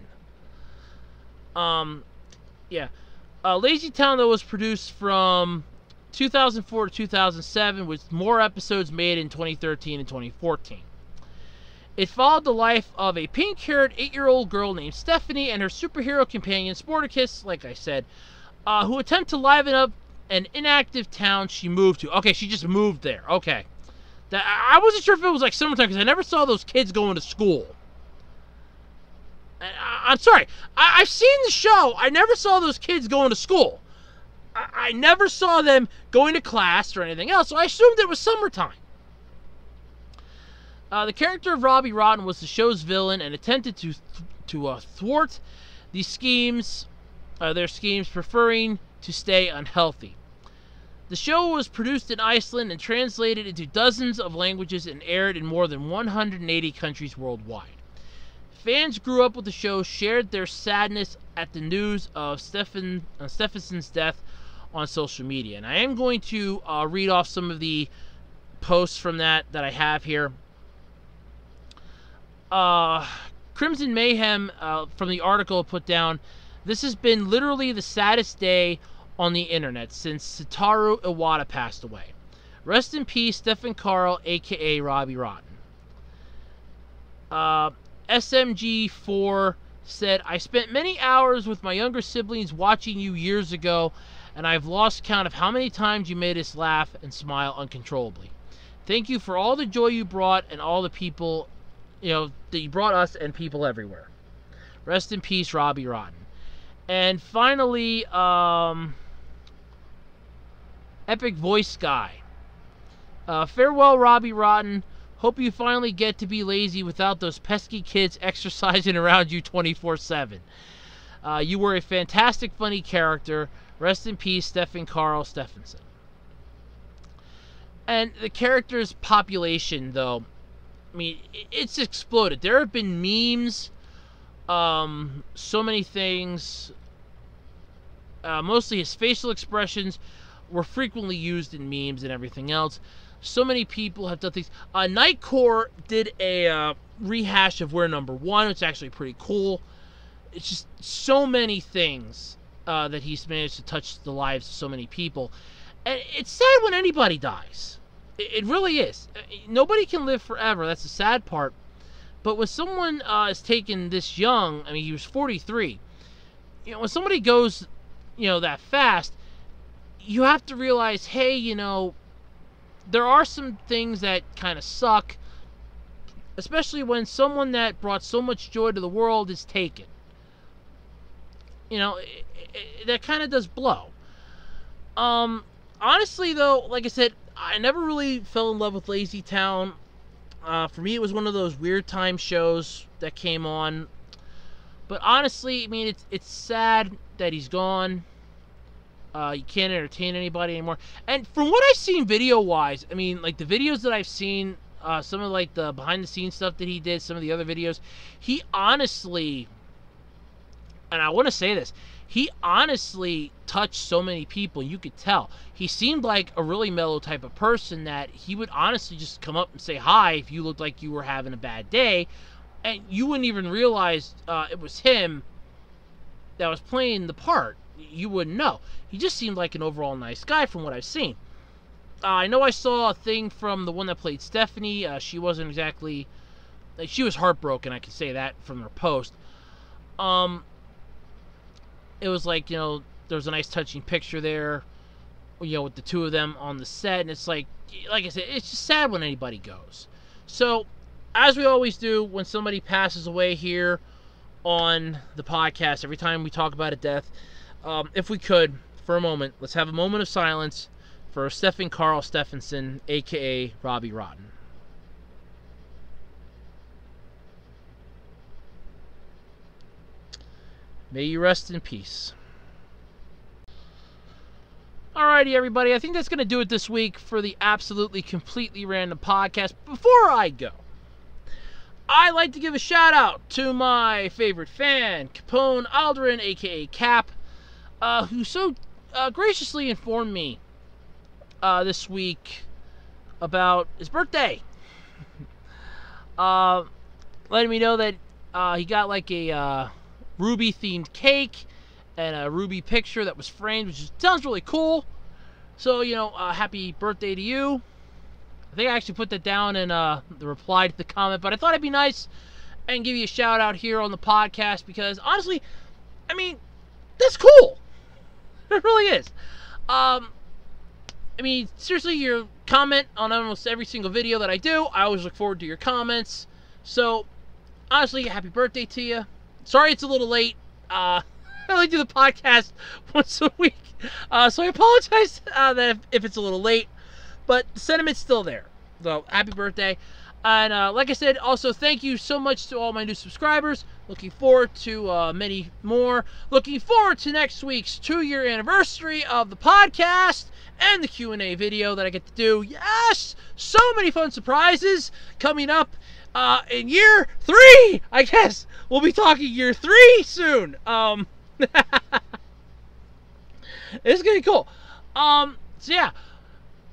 LazyTown, though, was produced from 2004 to 2007, with more episodes made in 2013 and 2014. It followed the life of a pink-haired 8-year-old girl named Stephanie and her superhero companion, Sporticus, like I said, who attempt to liven up an inactive town she moved to. Okay, she just moved there. Okay. I wasn't sure if it was like summertime, because I never saw those kids going to school. I'm sorry. I've seen the show. I never saw those kids going to school. I never saw them going to class or anything else, so I assumed it was summertime. The character of Robbie Rotten was the show's villain and attempted to thwart their schemes, preferring to stay unhealthy. The show was produced in Iceland and translated into dozens of languages and aired in more than 180 countries worldwide. Fans grew up with the show, shared their sadness at the news of Stefansson's death on social media. And I am going to read off some of the posts from that I have here. Crimson Mayhem from the article put down, "This has been literally the saddest day on the internet since Satoru Iwata passed away. Rest in peace, Stefan Karl, aka Robbie Rotten." SMG4 said, "I spent many hours with my younger siblings watching you years ago, and I've lost count of how many times you made us laugh and smile uncontrollably. Thank you for all the joy you brought and all the people, that you brought us and people everywhere. Rest in peace, Robbie Rotten." And finally, Epic Voice Guy. "Farewell, Robbie Rotten. Hope you finally get to be lazy without those pesky kids exercising around you 24/7. You were a fantastic, funny character. Rest in peace, Stefan Karl Stefansson." And the character's population, though, I mean, it's exploded. There have been memes, so many things. Mostly his facial expressions were frequently used in memes and everything else. So many people have done things. Nightcore did a rehash of We're Number One, which is actually pretty cool. It's just so many things that he's managed to touch the lives of so many people. And it's sad when anybody dies. It really is. Nobody can live forever. That's the sad part. But when someone is taken this young, I mean, he was 43. When somebody goes, that fast, you have to realize, hey, there are some things that kind of suck. especially when someone that brought so much joy to the world is taken. You know, that kind of does blow. Honestly, though, like I said, I never really fell in love with LazyTown. For me, it was one of those weird time shows that came on. But honestly, I mean, it's sad that he's gone. You can't entertain anybody anymore. And from what I've seen video-wise, I mean, like the videos that I've seen, some of like the behind-the-scenes stuff that he did, some of the other videos, he honestly, and I want to say this, he honestly touched so many people. You could tell. He seemed like a really mellow type of person that he would honestly just come up and say hi if you looked like you were having a bad day, and you wouldn't even realize it was him that was playing the part. You wouldn't know. He just seemed like an overall nice guy from what I've seen. I know I saw a thing from the one that played Stephanie. She wasn't exactly... Like, she was heartbroken, I can say that from her post. It was like, you know, there was a nice touching picture there, you know, with the two of them on the set. And it's like I said, it's just sad when anybody goes. So, as we always do, when somebody passes away here on the podcast, every time we talk about a death, if we could, for a moment, let's have a moment of silence for Stefan Karl Stefansson, a.k.a. Robbie Rotten. May you rest in peace. Alrighty, everybody. I think that's going to do it this week for the Absolutely Completely Random podcast. Before I go, I'd like to give a shout out to my favorite fan, Capone Alderin, a.k.a. Cap, who so graciously informed me this week about his birthday. Letting me know that he got like a Ruby themed cake and a Ruby picture that was framed, which sounds really cool. So, you know, happy birthday to you. I think I actually put that down in the reply to the comment, but I thought it'd be nice and give you a shout out here on the podcast because honestly, I mean, that's cool. It really is. I mean, seriously, your comment on almost every single video that I do, I always look forward to your comments. So, honestly, happy birthday to you. Sorry it's a little late. I only do the podcast once a week. So I apologize that if it's a little late. But the sentiment's still there. So, happy birthday. And like I said, also thank you so much to all my new subscribers. Looking forward to many more. Looking forward to next week's 2-year anniversary of the podcast and the Q&A video that I get to do. Yes! So many fun surprises coming up in year 3, I guess. We'll be talking year 3 soon. It's going to be cool. So yeah,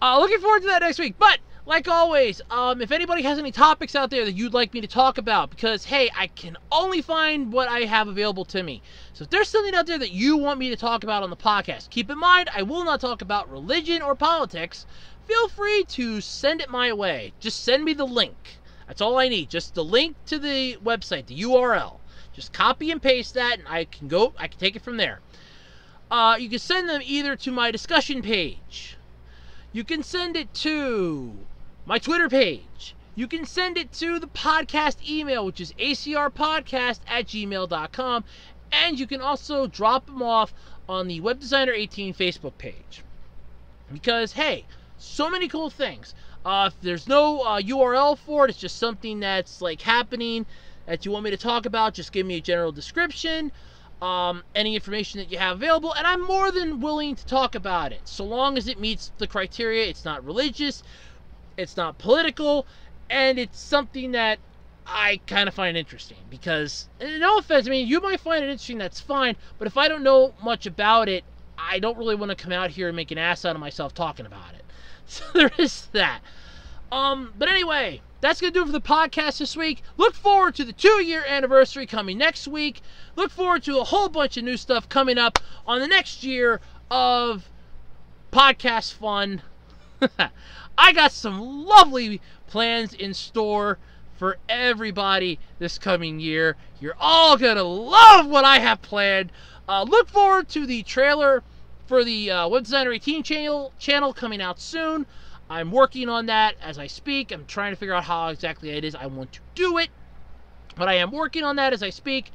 looking forward to that next week. But like always, if anybody has any topics out there that you'd like me to talk about, because hey, I can only find what I have available to me. So if there's something out there that you want me to talk about on the podcast, keep in mind I will not talk about religion or politics. Feel free to send it my way. Just send me the link. That's all I need. Just the link to the website, the URL. Just copy and paste that, and I can take it from there. You can send them either to my discussion page. You can send it to my Twitter page. You can send it to the podcast email, which is acrpodcast@gmail.com. And you can also drop them off on the WebDesigner18 Facebook page. Because, hey, so many cool things. If there's no URL for it, it's just something that's like happening that you want me to talk about, just give me a general description, any information that you have available, and I'm more than willing to talk about it, so long as it meets the criteria. It's not religious, it's not political, and it's something that I kind of find interesting, because, and no offense, I mean, you might find it interesting, that's fine, but if I don't know much about it, I don't really want to come out here and make an ass out of myself talking about it. So there is that. But anyway, that's going to do it for the podcast this week. Look forward to the 2-year anniversary coming next week. Look forward to a whole bunch of new stuff coming up on the next year of podcast fun. I got some lovely plans in store for everybody this coming year. You're all going to love what I have planned. Look forward to the trailer for the WebDesigner18 channel coming out soon. I'm working on that as I speak. I'm trying to figure out how exactly it is I want to do it. But I am working on that as I speak.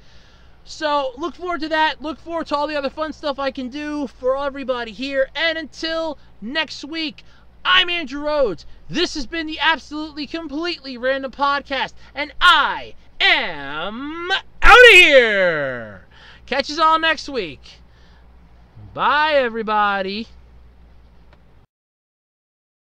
So look forward to that. Look forward to all the other fun stuff I can do for everybody here. And until next week, I'm Andrew Rhodes. This has been the Absolutely Completely Random Podcast. And I am out of here. Catch us all next week. Bye, everybody.